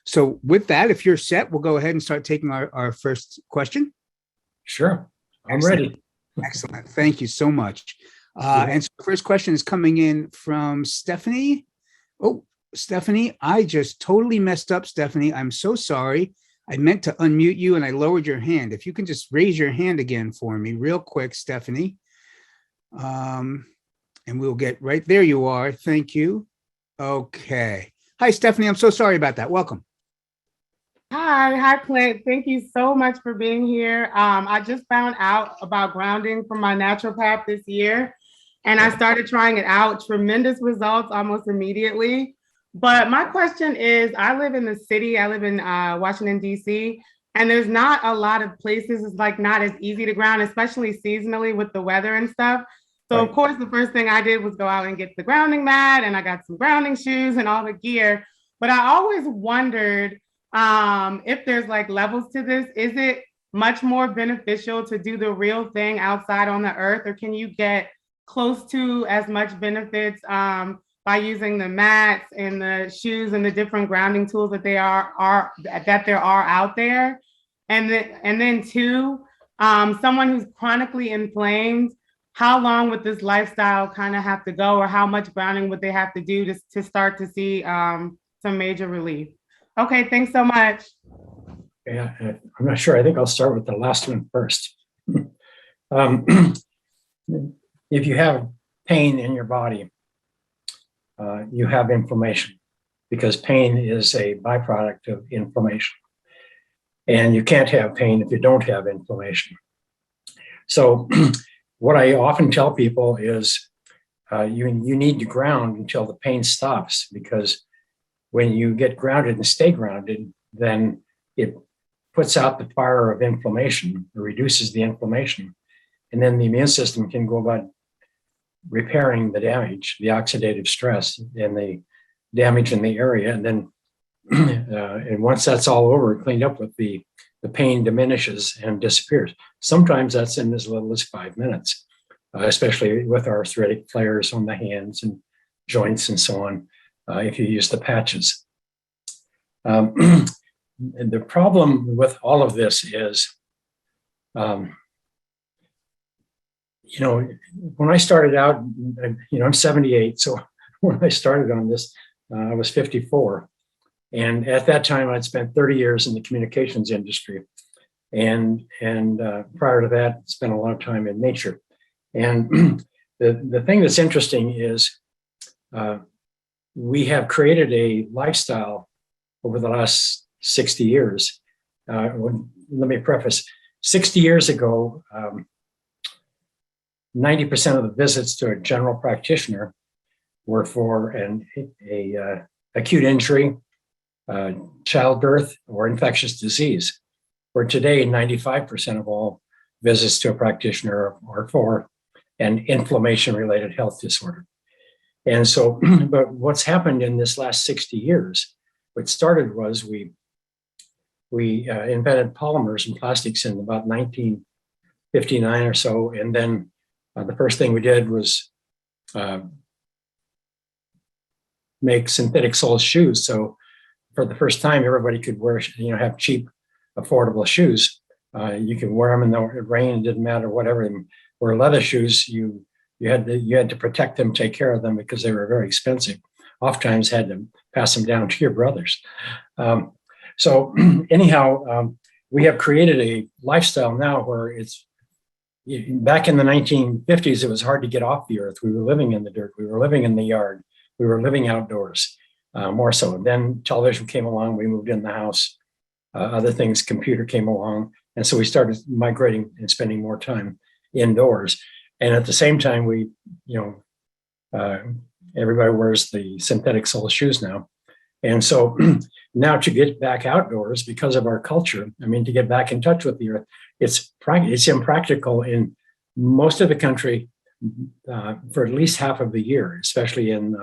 So with that, if you're set, we'll go ahead and start taking our first question. Sure, I'm ready. Excellent, thank you so much. And so the first question is coming in from Stephanie. Oh, Stephanie, I just totally messed up, Stephanie. I'm so sorry. I meant to unmute you and I lowered your hand. If you can just raise your hand again for me real quick, Stephanie. And we'll get right there. You are. Thank you. Okay. Hi, Stephanie. I'm so sorry about that. Welcome. Hi, Clint. Thank you so much for being here. I just found out about grounding from my naturopath this year, and I started trying it out. Tremendous results almost immediately. But my question is, I live in the city. I live in Washington, D.C., and there's not a lot of places. It's like not as easy to ground, especially seasonally with the weather and stuff. So of course, the first thing I did was go out and get the grounding mat, and I got some grounding shoes and all the gear. But I always wondered if there's like levels to this. Is it much more beneficial to do the real thing outside on the earth, or can you get close to as much benefits by using the mats and the shoes and the different grounding tools that there are out there? And then two, someone who's chronically inflamed, how long would this lifestyle kind of have to go, or how much grounding would they have to do to start to see some major relief? Okay, thanks so much. Yeah, I'm not sure. I think I'll start with the last one first. If you have pain in your body, you have inflammation, because pain is a byproduct of inflammation. And you can't have pain if you don't have inflammation. So what I often tell people is you need to ground until the pain stops, because when you get grounded and stay grounded, then it puts out the fire of inflammation, or reduces the inflammation. And then the immune system can go about repairing the damage, the oxidative stress and the damage in the area. And then and once that's all over, cleaned up with, the pain diminishes and disappears. Sometimes that's in as little as 5 minutes, especially with arthritic flares on the hands and joints and so on, if you use the patches. And the problem with all of this is, when I started out, I'm 78. So when I started on this, I was 54. And at that time, I'd spent 30 years in the communications industry. And prior to that, spent a lot of time in nature. And the thing that's interesting is we have created a lifestyle over the last 60 years. Let me preface, 60 years ago, 90% of the visits to a general practitioner were for an acute injury, childbirth, or infectious disease. Where today, 95% of all visits to a practitioner are for an inflammation-related health disorder. And so, but what's happened in this last 60 years, what started was we invented polymers and plastics in about 1959 or so, and then the first thing we did was make synthetic sole shoes. So for the first time, everybody could wear, have cheap, affordable shoes. You could wear them in the rain, it didn't matter, whatever. And where leather shoes, you had to protect them, take care of them because they were very expensive. Oftentimes had to pass them down to your brothers. So anyhow, we have created a lifestyle now where it's, back in the 1950s, it was hard to get off the earth. We were living in the dirt. We were living in the yard. We were living outdoors, more so. Then television came along. We moved in the house. Other things, computer came along. And so we started migrating and spending more time indoors. And at the same time, we, everybody wears the synthetic sole shoes now. And so now to get back outdoors because of our culture, to get back in touch with the earth, it's impractical in most of the country for at least half of the year, especially in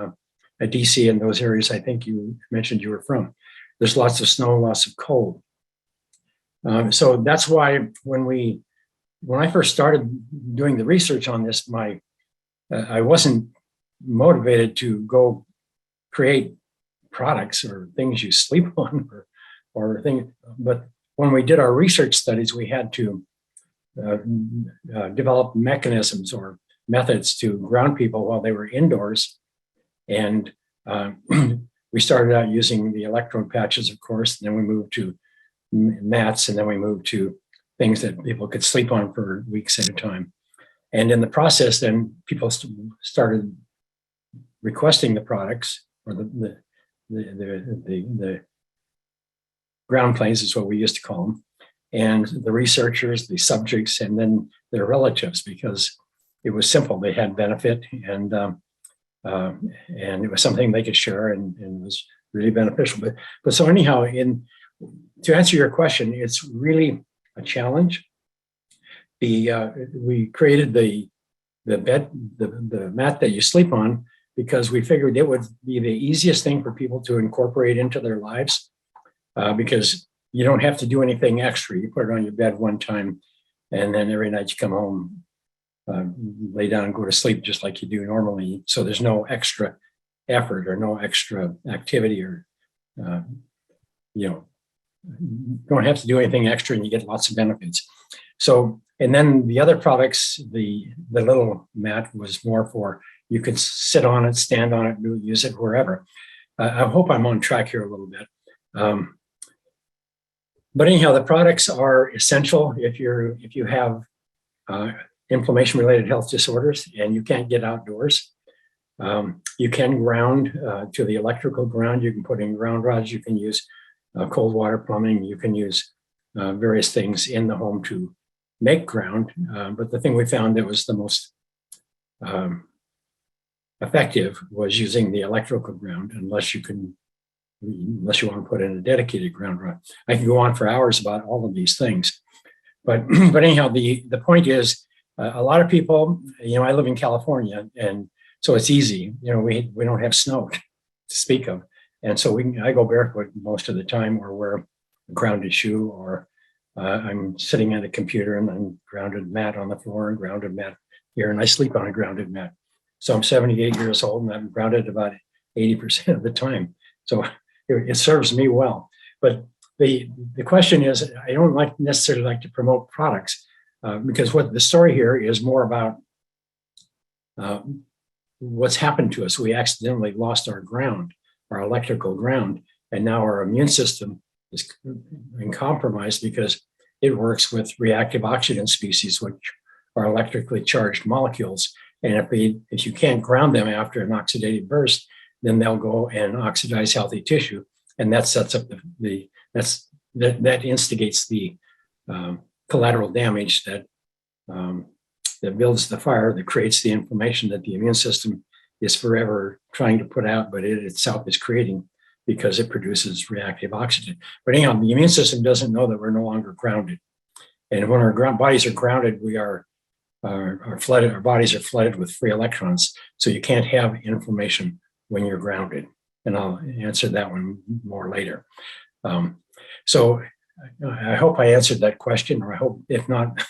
DC and those areas I think you mentioned you were from. There's lots of snow, lots of cold. So that's why when I first started doing the research on this, I wasn't motivated to go create products or things you sleep on or things. But when we did our research studies, we had to develop mechanisms or methods to ground people while they were indoors. And we started out using the electrode patches, of course, and then we moved to mats, and then we moved to things that people could sleep on for weeks at a time. And in the process, then people started requesting the products, or the ground planes is what we used to call them, and the researchers, the subjects, and then their relatives, because it was simple. They had benefit, and it was something they could share, and it was really beneficial. But so anyhow, to answer your question, it's really a challenge. We created the bed, the mat that you sleep on, because we figured it would be the easiest thing for people to incorporate into their lives, because you don't have to do anything extra. You put it on your bed one time, and then every night you come home, lay down and go to sleep just like you do normally. So there's no extra effort or no extra activity, or don't have to do anything extra, and you get lots of benefits. So, and then the other products, the little mat was more for, you could sit on it, stand on it, use it wherever. I hope I'm on track here a little bit. But anyhow, the products are essential if you have inflammation-related health disorders and you can't get outdoors. You can ground to the electrical ground. You can put in ground rods. You can use cold water plumbing. You can use various things in the home to make ground. But the thing we found that was the most effective was using the electrical ground, unless you want to put in a dedicated ground rod. I can go on for hours about all of these things. But anyhow, the point is, a lot of people, I live in California, and so it's easy. We don't have snow to speak of. And so I go barefoot most of the time, or wear a grounded shoe, or I'm sitting at a computer and I'm grounded mat on the floor and grounded mat here, and I sleep on a grounded mat. So I'm 78 years old and I'm grounded about 80% of the time. So it serves me well. But the question is, I don't necessarily like to promote products, because what the story here is more about what's happened to us. We accidentally lost our ground, our electrical ground, and now our immune system is compromised because it works with reactive oxygen species, which are electrically charged molecules. And if you can't ground them after an oxidative burst, then they'll go and oxidize healthy tissue, and that sets up that instigates the collateral damage that builds the fire, that creates the inflammation that the immune system is forever trying to put out, but it itself is creating because it produces reactive oxygen. But anyhow, the immune system doesn't know that we're no longer grounded. And when our bodies are grounded, we are flooded. Our bodies are flooded with free electrons. So you can't have inflammation when you're grounded. And I'll answer that one more later. So I hope I answered that question, or I hope, if not,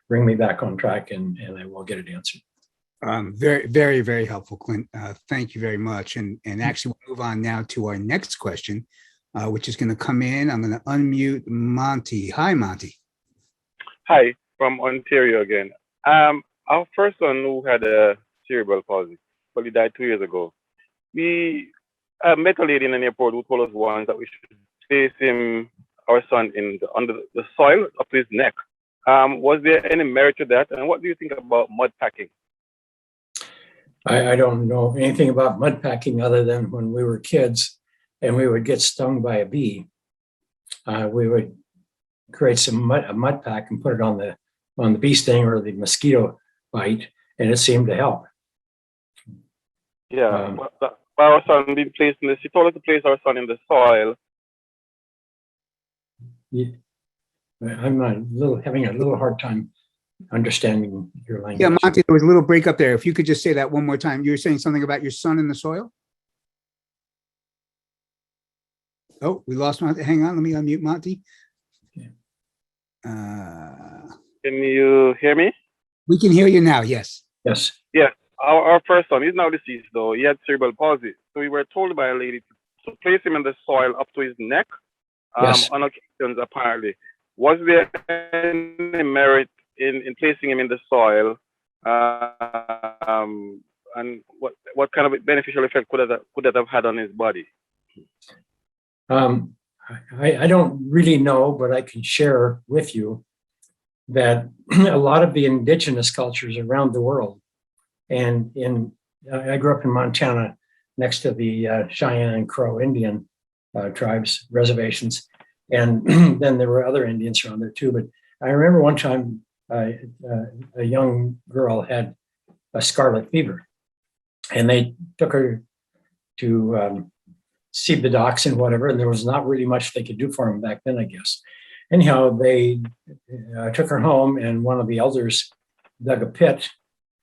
bring me back on track and I will get it answered. Very, very, very helpful, Clint. Thank you very much. And actually, we'll move on now to our next question, which is going to come in. I'm going to unmute Monty. Hi, Monty. Hi, from Ontario again. Our first son who had a cerebral palsy, well, he died 2 years ago. We met a lady in an airport who told us once that we should place our son under the soil up to his neck. Was there any merit to that? And what do you think about mud packing? I don't know anything about mud packing other than when we were kids and we would get stung by a bee. We would create a mud pack and put it on the bee sting or the mosquito bite, and it seemed to help. Yeah, our son being placed in this. She told us to place our son in the soil. Yeah. I'm having a little hard time understanding your language. Yeah, Monty, there was a little break up there. If you could just say that one more time. You were saying something about your son in the soil? Oh, we lost Monty. Hang on, let me unmute Monty. Can you hear me? We can hear you now, yes. Yes. Yeah, our first son, he's now deceased though. He had cerebral palsy. So we were told by a lady to place him in the soil up to his neck Yes. on occasions, apparently. Was there any merit in placing him in the soil? And what kind of beneficial effect could that have had on his body? I don't really know, but I can share with you that a lot of the indigenous cultures around the world, and I grew up in Montana next to the Cheyenne and Crow Indian tribes, reservations, and then there were other Indians around there too. But I remember one time a young girl had a scarlet fever, and they took her to see the docs and whatever, and there was not really much they could do for him back then, I guess. Anyhow, they took her home, and one of the elders dug a pit,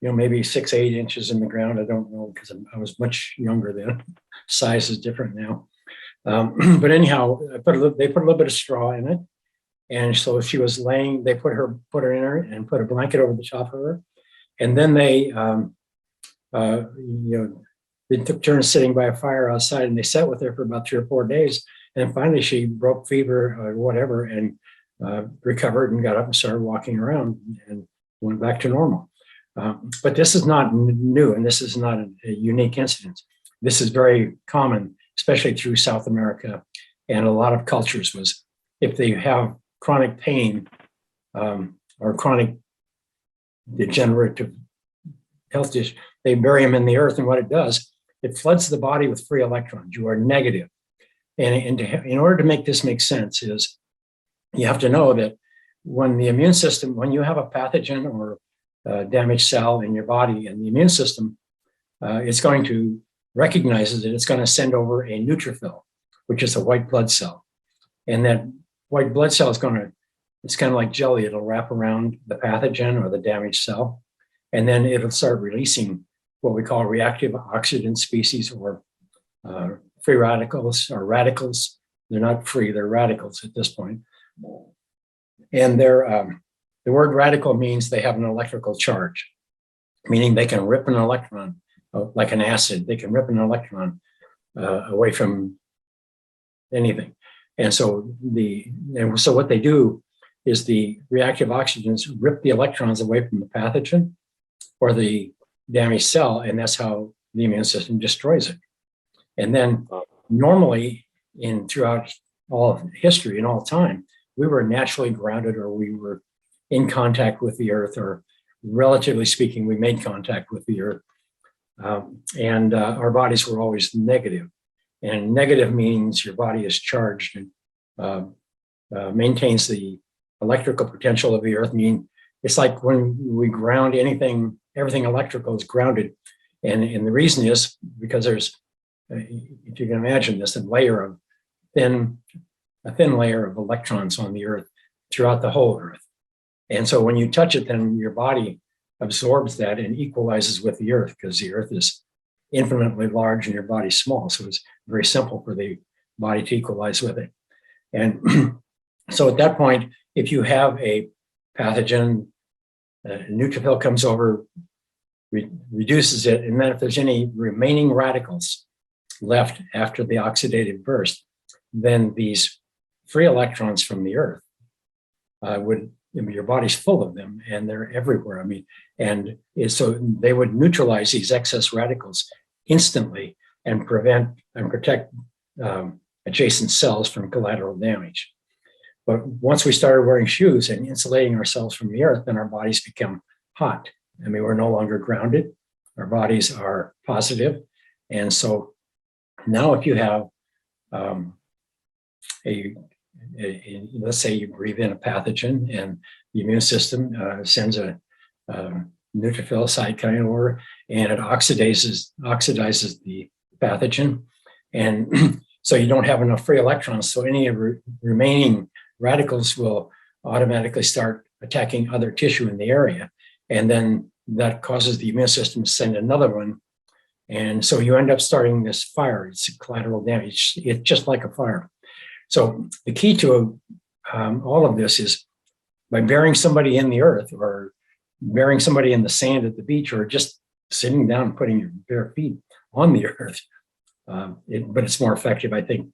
maybe 6, 8 inches in the ground. I don't know, because I was much younger then. Size is different now. But anyhow, they put a little bit of straw in it. And so she was laying, they put her in her and put a blanket over the top of her. And then they took turns sitting by a fire outside, and they sat with her for about 3 or 4 days. And finally she broke fever or whatever and recovered and got up and started walking around and went back to normal. But this is not new, and this is not a unique incident. This is very common, especially through South America and a lot of cultures, was if they have chronic pain or chronic degenerative health issues, they bury them in the earth, and what it does, it floods the body with free electrons. You are negative. And in order to make this make sense is you have to know that when the immune system, when you have a pathogen or a damaged cell in your body, and the immune system, it's going to recognize that it's going to send over a neutrophil, which is a white blood cell. And that white blood cell it's kind of like jelly. It'll wrap around the pathogen or the damaged cell, and then it'll start releasing what we call reactive oxygen species, or free radicals, or radicals. They're not free, they're radicals at this point. And the word radical means they have an electrical charge, meaning they can rip an electron, like an acid, they can rip an electron away from anything. And so what they do is the reactive oxygens rip the electrons away from the pathogen or the damaged cell, and that's how the immune system destroys it. And then normally throughout all of history and all time, we were naturally grounded, or we were in contact with the earth, or relatively speaking, we made contact with the earth. And our bodies were always negative. And negative means your body is charged and maintains the electrical potential of the earth. Meaning it's like when we ground anything, everything electrical is grounded. And the reason is because there's, if you can imagine this, a thin layer of electrons on the earth throughout the whole earth. And so when you touch it, then your body absorbs that and equalizes with the earth, because the earth is infinitely large and your body's small. So it's very simple for the body to equalize with it. And so at that point, if you have a pathogen, a neutrophil comes over, reduces it, and then if there's any remaining radicals left after the oxidative burst, then these free electrons from the earth your body's full of them and they're everywhere. I mean, so they would neutralize these excess radicals instantly and prevent and protect adjacent cells from collateral damage. But once we started wearing shoes and insulating ourselves from the earth, then our bodies become hot. I mean, we're no longer grounded. Our bodies are positive. And so now if you have let's say you breathe in a pathogen and the immune system sends a neutrophil cytokine over and it oxidizes the pathogen. And so you don't have enough free electrons. So any remaining radicals will automatically start attacking other tissue in the area. And then that causes the immune system to send another one. And so you end up starting this fire. It's collateral damage. It's just like a fire. So the key to all of this is by burying somebody in the earth or burying somebody in the sand at the beach or just sitting down and putting your bare feet on the earth. But it's more effective, I think,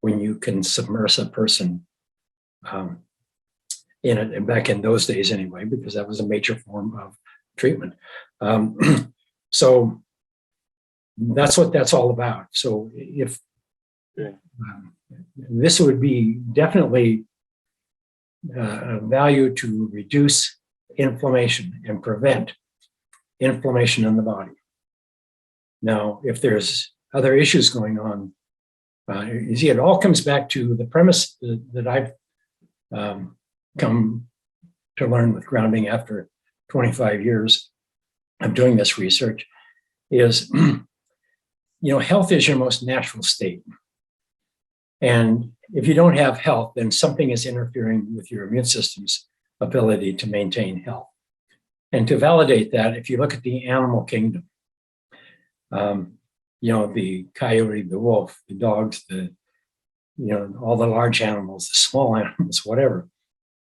when you can submerge a person in it. And back in those days anyway, because that was a major form of treatment. So that's what that's all about. So if this would be definitely a value to reduce inflammation and prevent inflammation in the body. Now, if there's other issues going on, you see, it all comes back to the premise that I've come to learn with grounding after 25 years of doing this research is, health is your most natural state. And if you don't have health, then something is interfering with your immune system's ability to maintain health. And to validate that, if you look at the animal kingdom, the coyote, the wolf, the dogs, all the large animals, the small animals, whatever,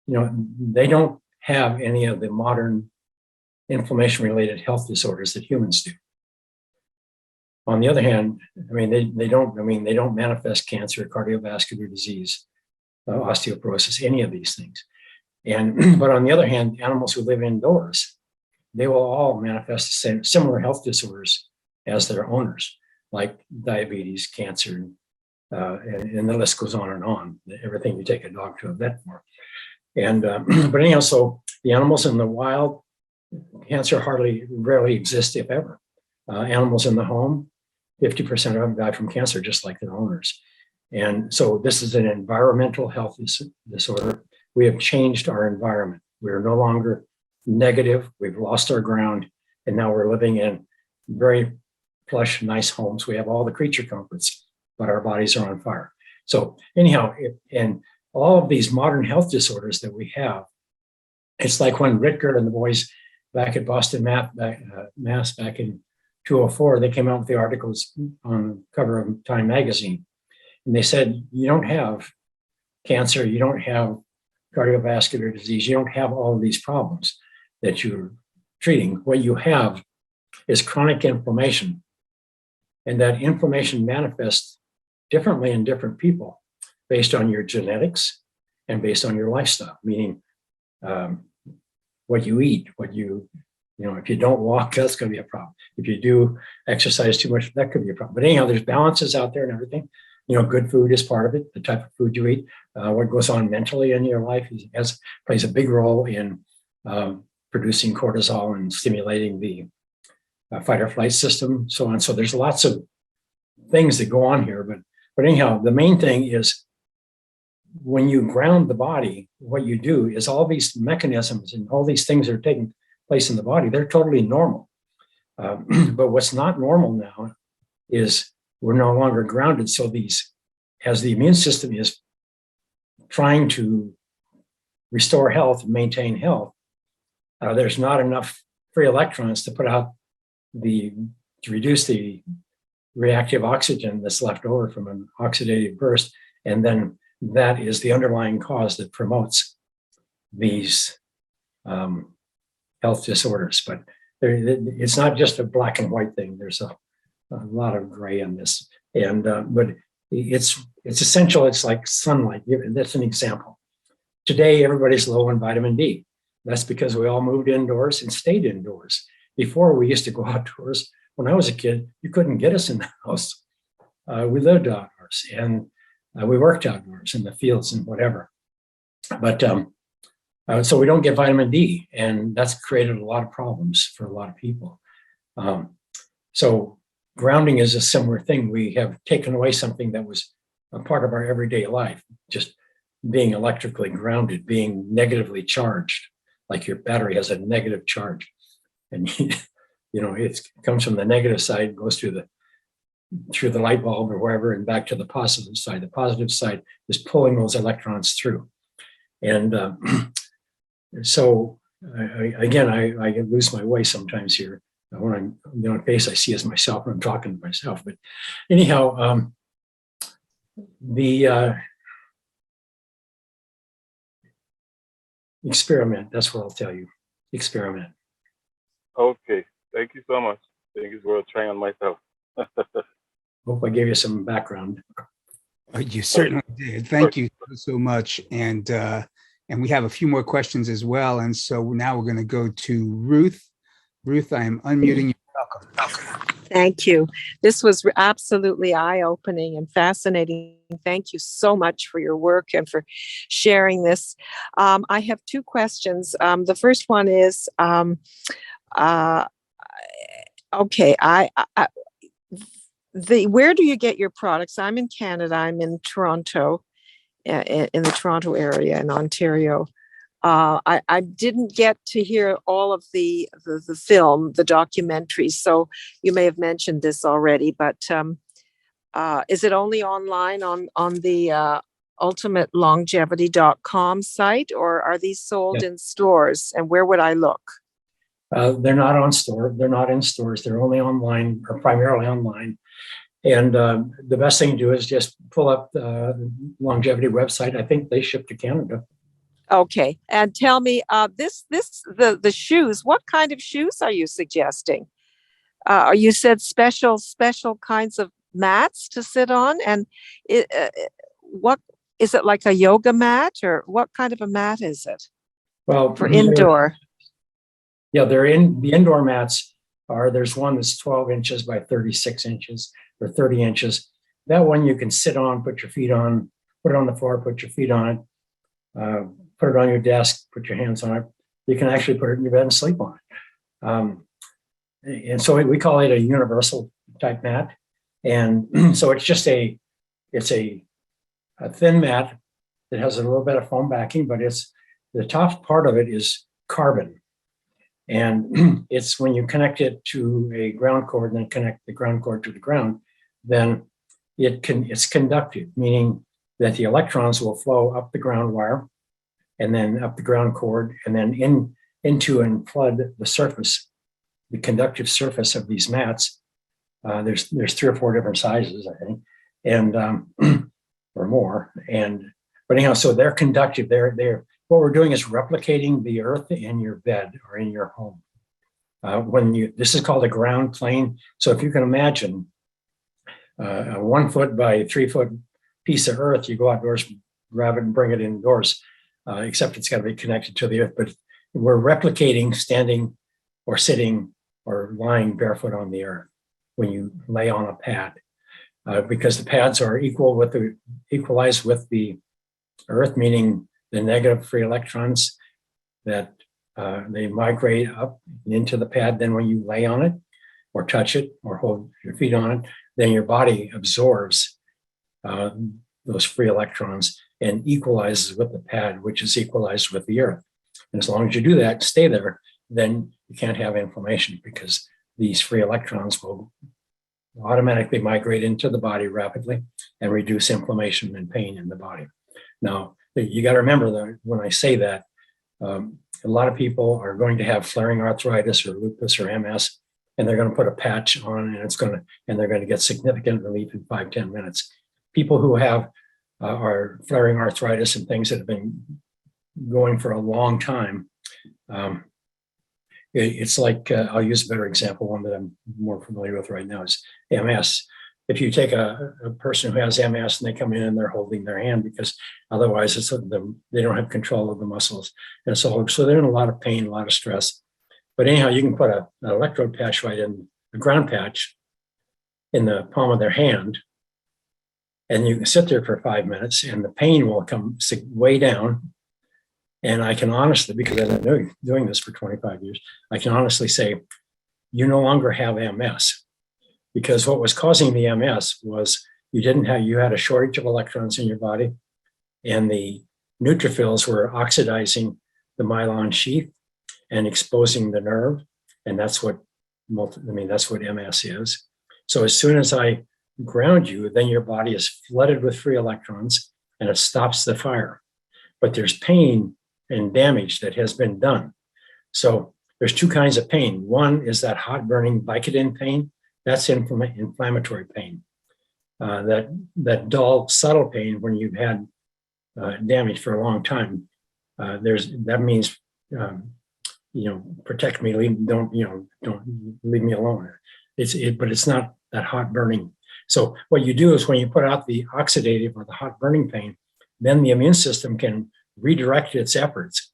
they don't have any of the modern inflammation-related health disorders that humans do. On the other hand, they don't manifest cancer, cardiovascular disease, osteoporosis, any of these things. But on the other hand, animals who live indoors, they will all manifest similar health disorders as their owners, like diabetes, cancer, and the list goes on and on. Everything you take a dog to a vet for. But anyhow, so the animals in the wild, cancer rarely exists, if ever. Animals in the home, 50% of them die from cancer, just like their owners. And so this is an environmental health disorder. We have changed our environment. We're no longer negative. We've lost our ground. And now we're living in very plush, nice homes. We have all the creature comforts, but our bodies are on fire. So anyhow, and all of these modern health disorders that we have, it's like when Ritger and the boys back at Boston Mass back in 2004, they came out with the articles on the cover of Time magazine. And they said, you don't have cancer, you don't have cardiovascular disease, you don't have all of these problems that you're treating. What you have is chronic inflammation. And that inflammation manifests differently in different people based on your genetics and based on your lifestyle, meaning what you eat, if you don't walk, that's going to be a problem. If you do exercise too much, that could be a problem. But anyhow, there's balances out there and everything. Good food is part of it, the type of food you eat. What goes on mentally in your life plays a big role in producing cortisol and stimulating the fight or flight system, so on. So there's lots of things that go on here, but anyhow, the main thing is when you ground the body, what you do is all these mechanisms and all these things that are taking place in the body, they're totally normal. But what's not normal now is we're no longer grounded. So as the immune system is trying to restore health and maintain health, there's not enough free electrons to put out to reduce the reactive oxygen that's left over from an oxidative burst. And then that is the underlying cause that promotes these health disorders. But it's not just a black and white thing. There's a lot of gray in this. And but it's essential. It's like sunlight. That's an example. Today, everybody's low in vitamin D. That's because we all moved indoors and stayed indoors. Before, we used to go outdoors. When I was a kid, you couldn't get us in the house. We lived outdoors and we worked outdoors in the fields and whatever. But so we don't get vitamin D, and that's created a lot of problems for a lot of people. So grounding is a similar thing. We have taken away something that was a part of our everyday life, just being electrically grounded, being negatively charged, like your battery has a negative charge. And it comes from the negative side, goes through the light bulb or wherever, and back to the positive side. The positive side is pulling those electrons through. And so I lose my way sometimes here. When I'm the only face I see is myself when I'm talking to myself. But anyhow, the experiment, that's what I'll tell you. Experiment. Okay. Thank you so much. Thank you for trying on myself. Hope I gave you some background. You certainly did. Thank you so much. And we have a few more questions as well. And so now we're going to go to Ruth. Ruth, I am unmuting you. Welcome. Thank you. This was absolutely eye-opening and fascinating. Thank you so much for your work and for sharing this. I have two questions. The first one is, okay, where do you get your products? I'm in Canada. I'm in Toronto, in the Toronto area in Ontario. I didn't get to hear all of the film, the documentary, so you may have mentioned this already, but is it only online on the ultimatelongevity.com site, or are these sold in stores, and where would I look? They're not on store. They're not in stores. They're only online, or primarily online. And the best thing to do is just pull up the longevity website. I think they ship to Canada. Okay, and tell me, the shoes. What kind of shoes are you suggesting? You said special kinds of mats to sit on, and what is it, like a yoga mat, or what kind of a mat is it? Well, for indoor. Yeah, the indoor mats there's one that's 12 inches by 36 inches or 30 inches. That one you can sit on, put your feet on, put it on the floor, put your feet on it, put it on your desk, put your hands on it. You can actually put it in your bed and sleep on it. And so we call it a universal type mat. And so it's just a thin mat that has a little bit of foam backing, but the top part of it is carbon. And it's when you connect it to a ground cord and then connect the ground cord to the ground, then it's conductive, meaning that the electrons will flow up the ground wire and then up the ground cord and then into and flood the surface, the conductive surface of these mats. There's 3 or 4 different sizes, I think, and or more. But anyhow, so they're conductive. They're what we're doing is replicating the earth in your bed or in your home. This is called a ground plane. So if you can imagine a 1 foot by 3 foot piece of earth, you go outdoors, grab it and bring it indoors, except it's got to be connected to the earth. But we're replicating standing or sitting or lying barefoot on the earth when you lay on a pad, because the pads are equalized with the earth, meaning the negative free electrons that They migrate up into the pad. Then when you lay on it or touch it or hold your feet on it, then your body absorbs those free electrons and equalizes with the pad, which is equalized with the earth. And as long as you do that, stay there, then you can't have inflammation because these free electrons will automatically migrate into the body rapidly and reduce inflammation and pain in the body. Now, you got to remember that when I say that, a lot of people are going to have flaring arthritis or lupus or MS, and they're going to put a patch on, and they're going to get significant relief in 5-10 minutes. People who have are flaring arthritis and things that have been going for a long time. It's like, I'll use a better example, one that I'm more familiar with right now is MS. If you take a person who has MS and they come in and they're holding their hand because otherwise they don't have control of the muscles. And so they're in a lot of pain, a lot of stress. But anyhow, you can put an electrode patch right in, a ground patch in the palm of their hand, and you can sit there for 5 minutes and the pain will come way down. And I can honestly, because I've been doing this for 25 years, I can honestly say, you no longer have MS. Because what was causing the MS was you had a shortage of electrons in your body, and the neutrophils were oxidizing the myelin sheath and exposing the nerve. And that's what MS is. So as soon as I ground you, then your body is flooded with free electrons and it stops the fire. But there's pain and damage that has been done. So there's two kinds of pain. One is that hot burning Vicodin pain. That's inflammatory pain. That dull, subtle pain when you've had damage for a long time. That means protect me, don't leave me alone. But it's not that hot burning. So what you do is when you put out the oxidative or the hot burning pain, then the immune system can redirect its efforts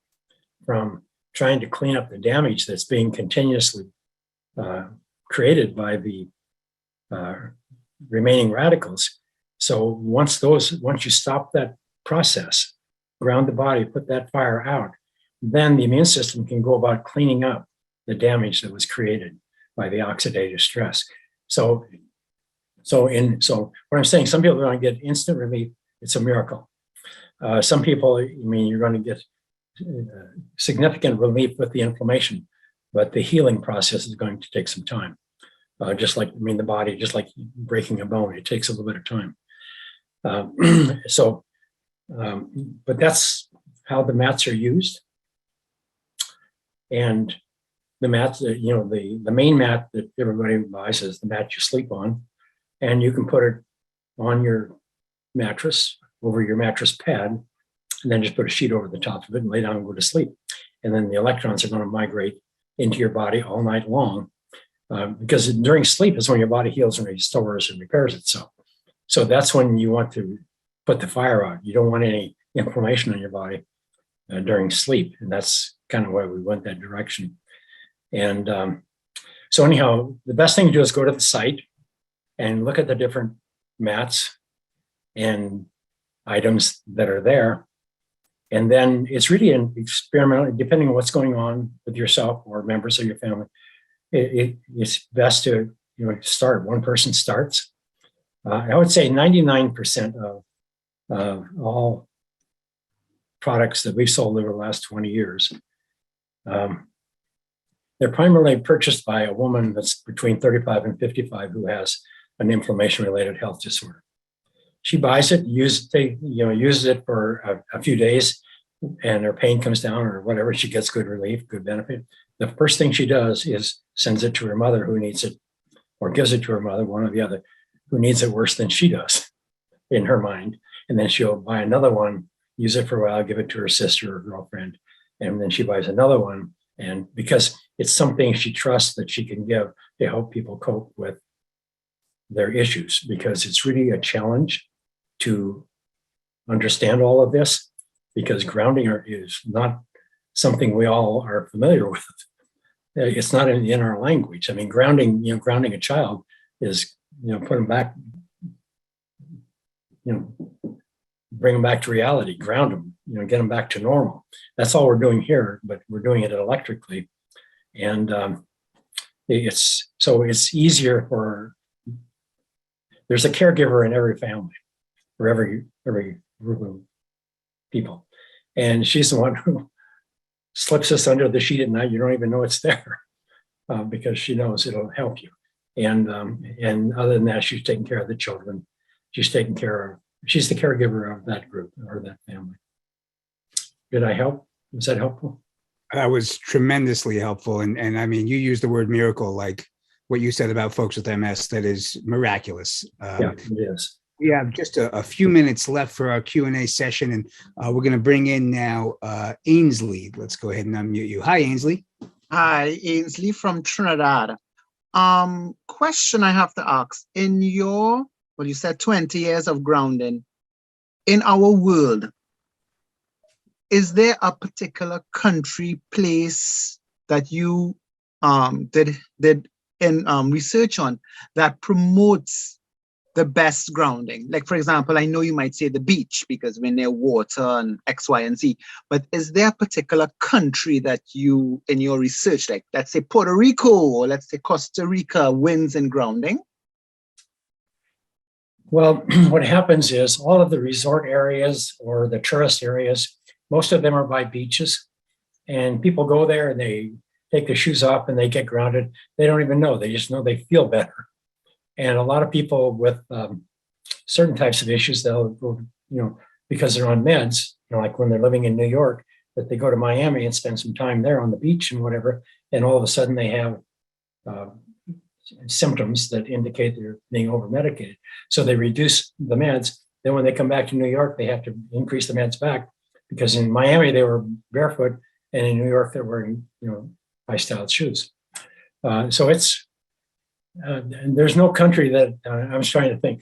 from trying to clean up the damage that's being continuously created by the remaining radicals. So once you stop that process, ground the body, put that fire out, then the immune system can go about cleaning up the damage that was created by the oxidative stress. So what I'm saying, some people are going to get instant relief. It's a miracle. Some people, you're going to get significant relief with the inflammation, but the healing process is going to take some time. The body, just like breaking a bone, it takes a little bit of time. But that's how the mats are used. And the mats, the main mat that everybody buys is the mat you sleep on, and you can put it on your mattress, over your mattress pad, and then just put a sheet over the top of it and lay down and go to sleep. And then the electrons are going to migrate into your body all night long. Because during sleep is when your body heals and restores and repairs itself. So that's when you want to put the fire out. You don't want any inflammation in your body during sleep. And that's kind of why we went that direction. And so anyhow, the best thing to do is go to the site and look at the different mats and items that are there. And then it's really an experimental, depending on what's going on with yourself or members of your family. It's best to start. One person starts. I would say 99% of all products that we've sold over the last 20 years, they're primarily purchased by a woman that's between 35 and 55 who has an inflammation-related health disorder. She buys it, uses it for a few days, and her pain comes down or whatever. She gets good relief, good benefit. The first thing she does is sends it to her mother who needs it, or gives it to her mother, one or the other, who needs it worse than she does in her mind. And then she'll buy another one, use it for a while, give it to her sister or girlfriend. And then she buys another one. And because it's something she trusts that she can give to help people cope with their issues, because it's really a challenge to understand all of this, because grounding is not something we all are familiar with. It's not in our language. Grounding a child is, put them back, bring them back to reality, ground them, get them back to normal. That's all we're doing here, but we're doing it electrically. And it's easier for, there's a caregiver in every family, for every group of people. And she's the one who slips us under the sheet at night. You don't even know it's there because she knows it'll help you. And other than that, she's taking care of the children. She's the caregiver of that group or that family. Did I help? Was that helpful? That was tremendously helpful. And I mean, you used the word miracle, like what you said about folks with MS, that is miraculous. Yeah, it is. We have just a few minutes left for our Q&A session, and we're going to bring in now Ainsley. Let's go ahead and unmute you. Hi, Ainsley. Hi, Ainsley from Trinidad. Question I have to ask. In your, you said 20 years of grounding, in our world, is there a particular country, place that you did research on that promotes the best grounding? Like, for example, I know you might say the beach because we're near water and X, Y, and Z, but is there a particular country that you, in your research, like let's say Puerto Rico or let's say Costa Rica, wins in grounding? Well, what happens is all of the resort areas or the tourist areas, most of them are by beaches, and people go there and they take their shoes off and they get grounded. They don't even know, they just know they feel better. And a lot of people with certain types of issues, they'll go, because they're on meds, like when they're living in New York, that they go to Miami and spend some time there on the beach and whatever, and all of a sudden they have symptoms that indicate they're being over-medicated. So they reduce the meds. Then when they come back to New York, they have to increase the meds back, because in Miami they were barefoot, and in New York they're wearing, high-styled shoes. So it's, and there's no country that I was trying to think.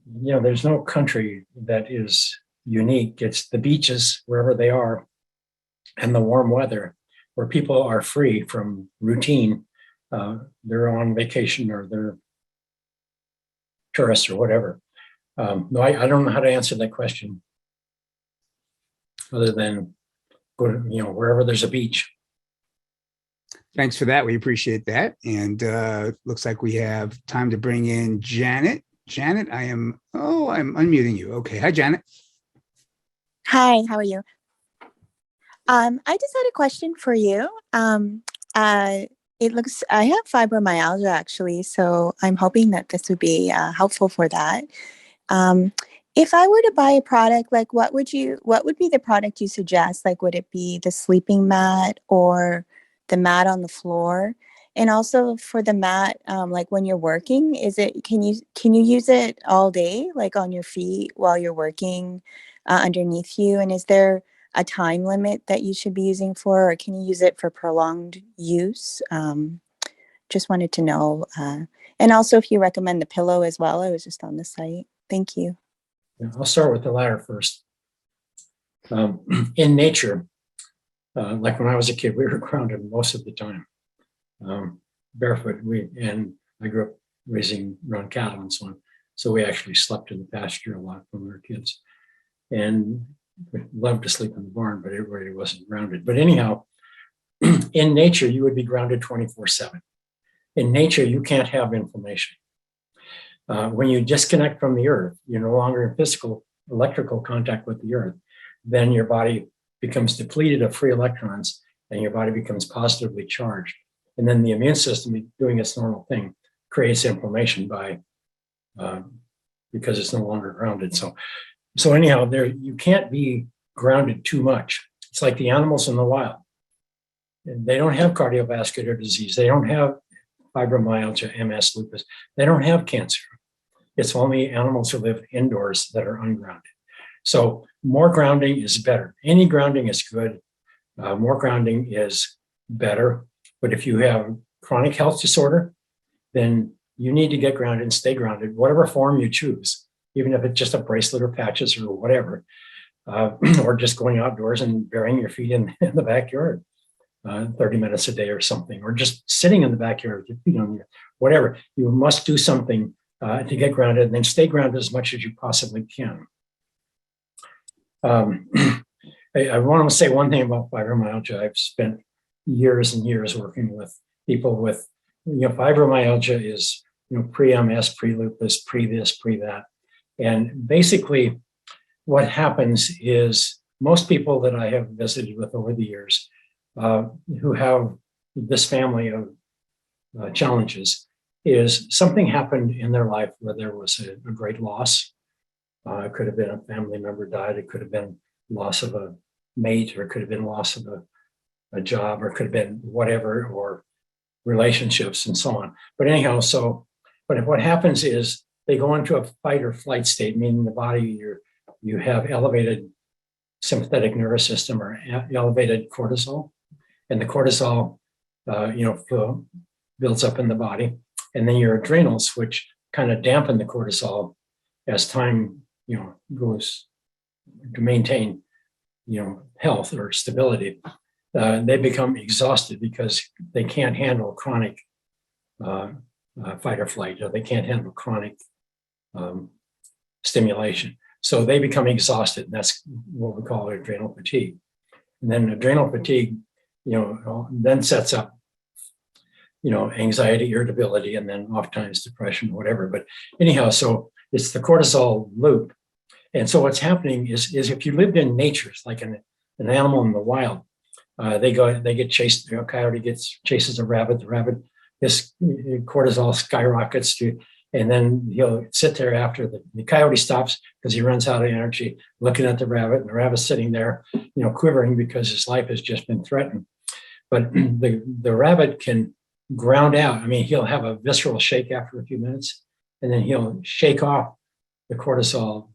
There's no country that is unique. It's the beaches, wherever they are, and the warm weather, where people are free from routine. They're on vacation or they're tourists or whatever. No, I don't know how to answer that question, other than go to, wherever there's a beach. Thanks for that. We appreciate that. And looks like we have time to bring in Janet. Janet, I'm unmuting you. Okay. Hi, Janet. Hi, how are you? I just had a question for you. It looks, I have fibromyalgia actually, so I'm hoping that this would be helpful for that. If I were to buy a product, like what would be the product you suggest? Like, would it be the sleeping mat or the mat on the floor? And also for the mat, like when you're working, can you use it all day, like on your feet while you're working underneath you? And is there a time limit that you should be using for, or can you use it for prolonged use? Just wanted to know. And also if you recommend the pillow as well. I was just on the site. Thank you. I'll start with the latter first. In nature, like when I was a kid, we were grounded most of the time, barefoot. And I grew up raising around cattle and so on. So we actually slept in the pasture a lot when we were kids. And we loved to sleep in the barn, but everybody wasn't grounded. But anyhow, in nature, you would be grounded 24/7. In nature, you can't have inflammation. When you disconnect from the earth, you're no longer in physical electrical contact with the earth, then your body becomes depleted of free electrons and your body becomes positively charged. And then the immune system, doing its normal thing, creates inflammation because it's no longer grounded. So anyhow, you can't be grounded too much. It's like the animals in the wild. They don't have cardiovascular disease. They don't have fibromyalgia, MS, lupus. They don't have cancer. It's only animals who live indoors that are ungrounded. So more grounding is better. Any grounding is good. More grounding is better. But if you have chronic health disorder, then you need to get grounded and stay grounded, whatever form you choose, even if it's just a bracelet or patches or whatever, or just going outdoors and burying your feet in the backyard 30 minutes a day or something, or just sitting in the backyard with your feet on your, whatever. You must do something to get grounded, and then stay grounded as much as you possibly can. I want to say one thing about fibromyalgia. I've spent years and years working with people with, fibromyalgia is, pre-MS, pre-lupus, pre-this, pre-that. And basically what happens is most people that I have visited with over the years who have this family of challenges is something happened in their life where there was a great loss. It could have been a family member died. It could have been loss of a mate, or it could have been loss of a job, or it could have been whatever, or relationships and so on. But anyhow, but what happens is they go into a fight or flight state, meaning the body, you have elevated sympathetic nervous system or elevated cortisol, and the cortisol, builds up in the body, and then your adrenals, which kind of dampen the cortisol as time, goes to maintain, health or stability. They become exhausted because they can't handle chronic fight or flight, or they can't handle chronic stimulation. So they become exhausted. And that's what we call adrenal fatigue. And then adrenal fatigue, then sets up, anxiety, irritability, and then oftentimes depression, whatever. But anyhow, so it's the cortisol loop. And so what's happening is if you lived in nature, it's like an animal in the wild, they get chased, a coyote chases a rabbit, the rabbit, this cortisol skyrockets to, and then he'll sit there after the coyote stops because he runs out of energy, looking at the rabbit, and the rabbit's sitting there, quivering because his life has just been threatened. But the rabbit can ground out. I mean, he'll have a visceral shake after a few minutes, and then he'll shake off the cortisol,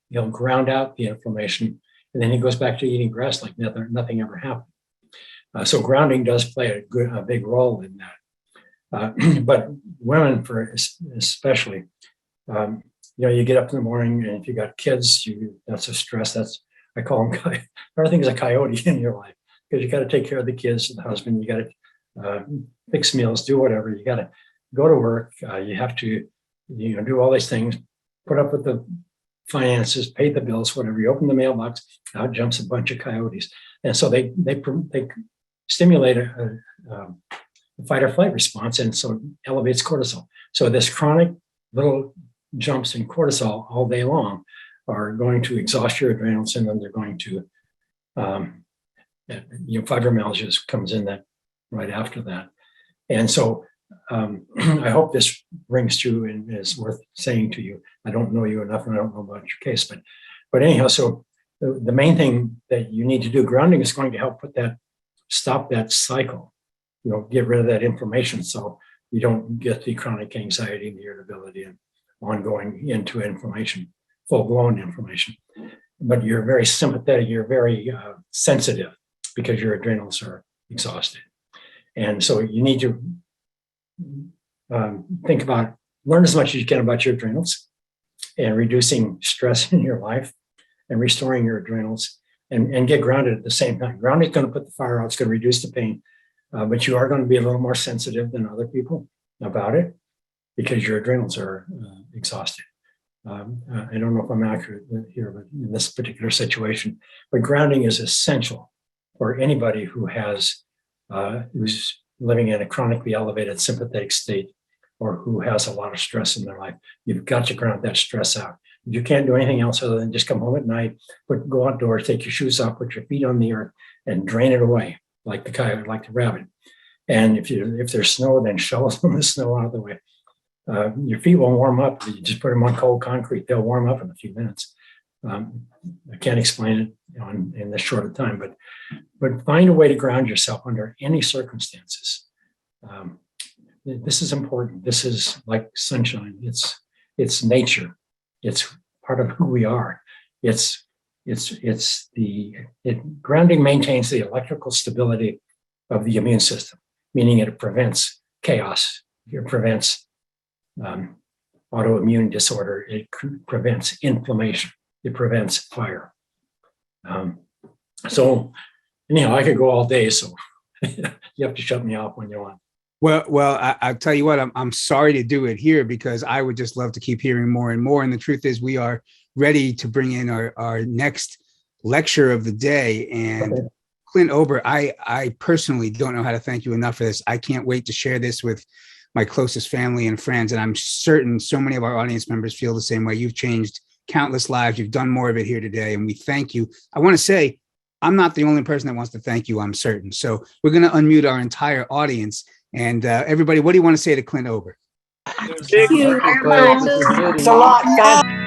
he'll ground out the inflammation, and then he goes back to eating grass like nothing ever happened. So grounding does play a big role in that. But women, especially, you get up in the morning, and if you got kids, that's a stress. I call them, everything's a coyote in your life, because you got to take care of the kids and the husband. You got to fix meals, do whatever. You got to go to work. You have to, do all these things, put up with the finances, pay the bills, whatever. You open the mailbox, out jumps a bunch of coyotes. And so they stimulate a fight or flight response, and so it elevates cortisol. So this chronic little jumps in cortisol all day long are going to exhaust your adrenals, and then they're going to, fibromyalgia comes in that right after that. And so I hope this rings true and is worth saying to you. I don't know you enough, and I don't know about your case, but anyhow, so the main thing that you need to do, grounding is going to help stop that cycle, get rid of that inflammation, so you don't get the chronic anxiety and the irritability and ongoing into inflammation, full-blown inflammation. But you're very sympathetic, you're very sensitive because your adrenals are exhausted. And so you need to learn as much as you can about your adrenals and reducing stress in your life and restoring your adrenals, and get grounded at the same time. Grounding is going to put the fire out, it's going to reduce the pain, but you are going to be a little more sensitive than other people about it because your adrenals are exhausted. I don't know if I'm accurate here, but in this particular situation, but grounding is essential for anybody who's living in a chronically elevated sympathetic state, or who has a lot of stress in their life. You've got to ground that stress out. You can't do anything else other than just come home at night, go outdoors, take your shoes off, put your feet on the earth, and drain it away like the coyote, like the rabbit. And if there's snow, then shovel some of the snow out of the way. Your feet won't warm up. You just put them on cold concrete; they'll warm up in a few minutes. I can't explain it in this short of time, but find a way to ground yourself under any circumstances. This is important. This is like sunshine. It's nature. It's part of who we are. Grounding maintains the electrical stability of the immune system, meaning it prevents chaos. It prevents autoimmune disorder. It prevents inflammation. It prevents fire. So anyhow, I could go all day, so you have to shut me off when you want. I'll tell you what, I'm sorry to do it here because I would just love to keep hearing more and more. And the truth is we are ready to bring in our next lecture of the day. And okay. Clint Ober, I personally don't know how to thank you enough for this. I can't wait to share this with my closest family and friends. And I'm certain so many of our audience members feel the same way. You've changed countless lives. You've done more of it here today. And we thank you. I want to say, I'm not the only person that wants to thank you, I'm certain. So we're going to unmute our entire audience. And everybody, what do you want to say to Clint Ober? Thank you. It's a lot, guys.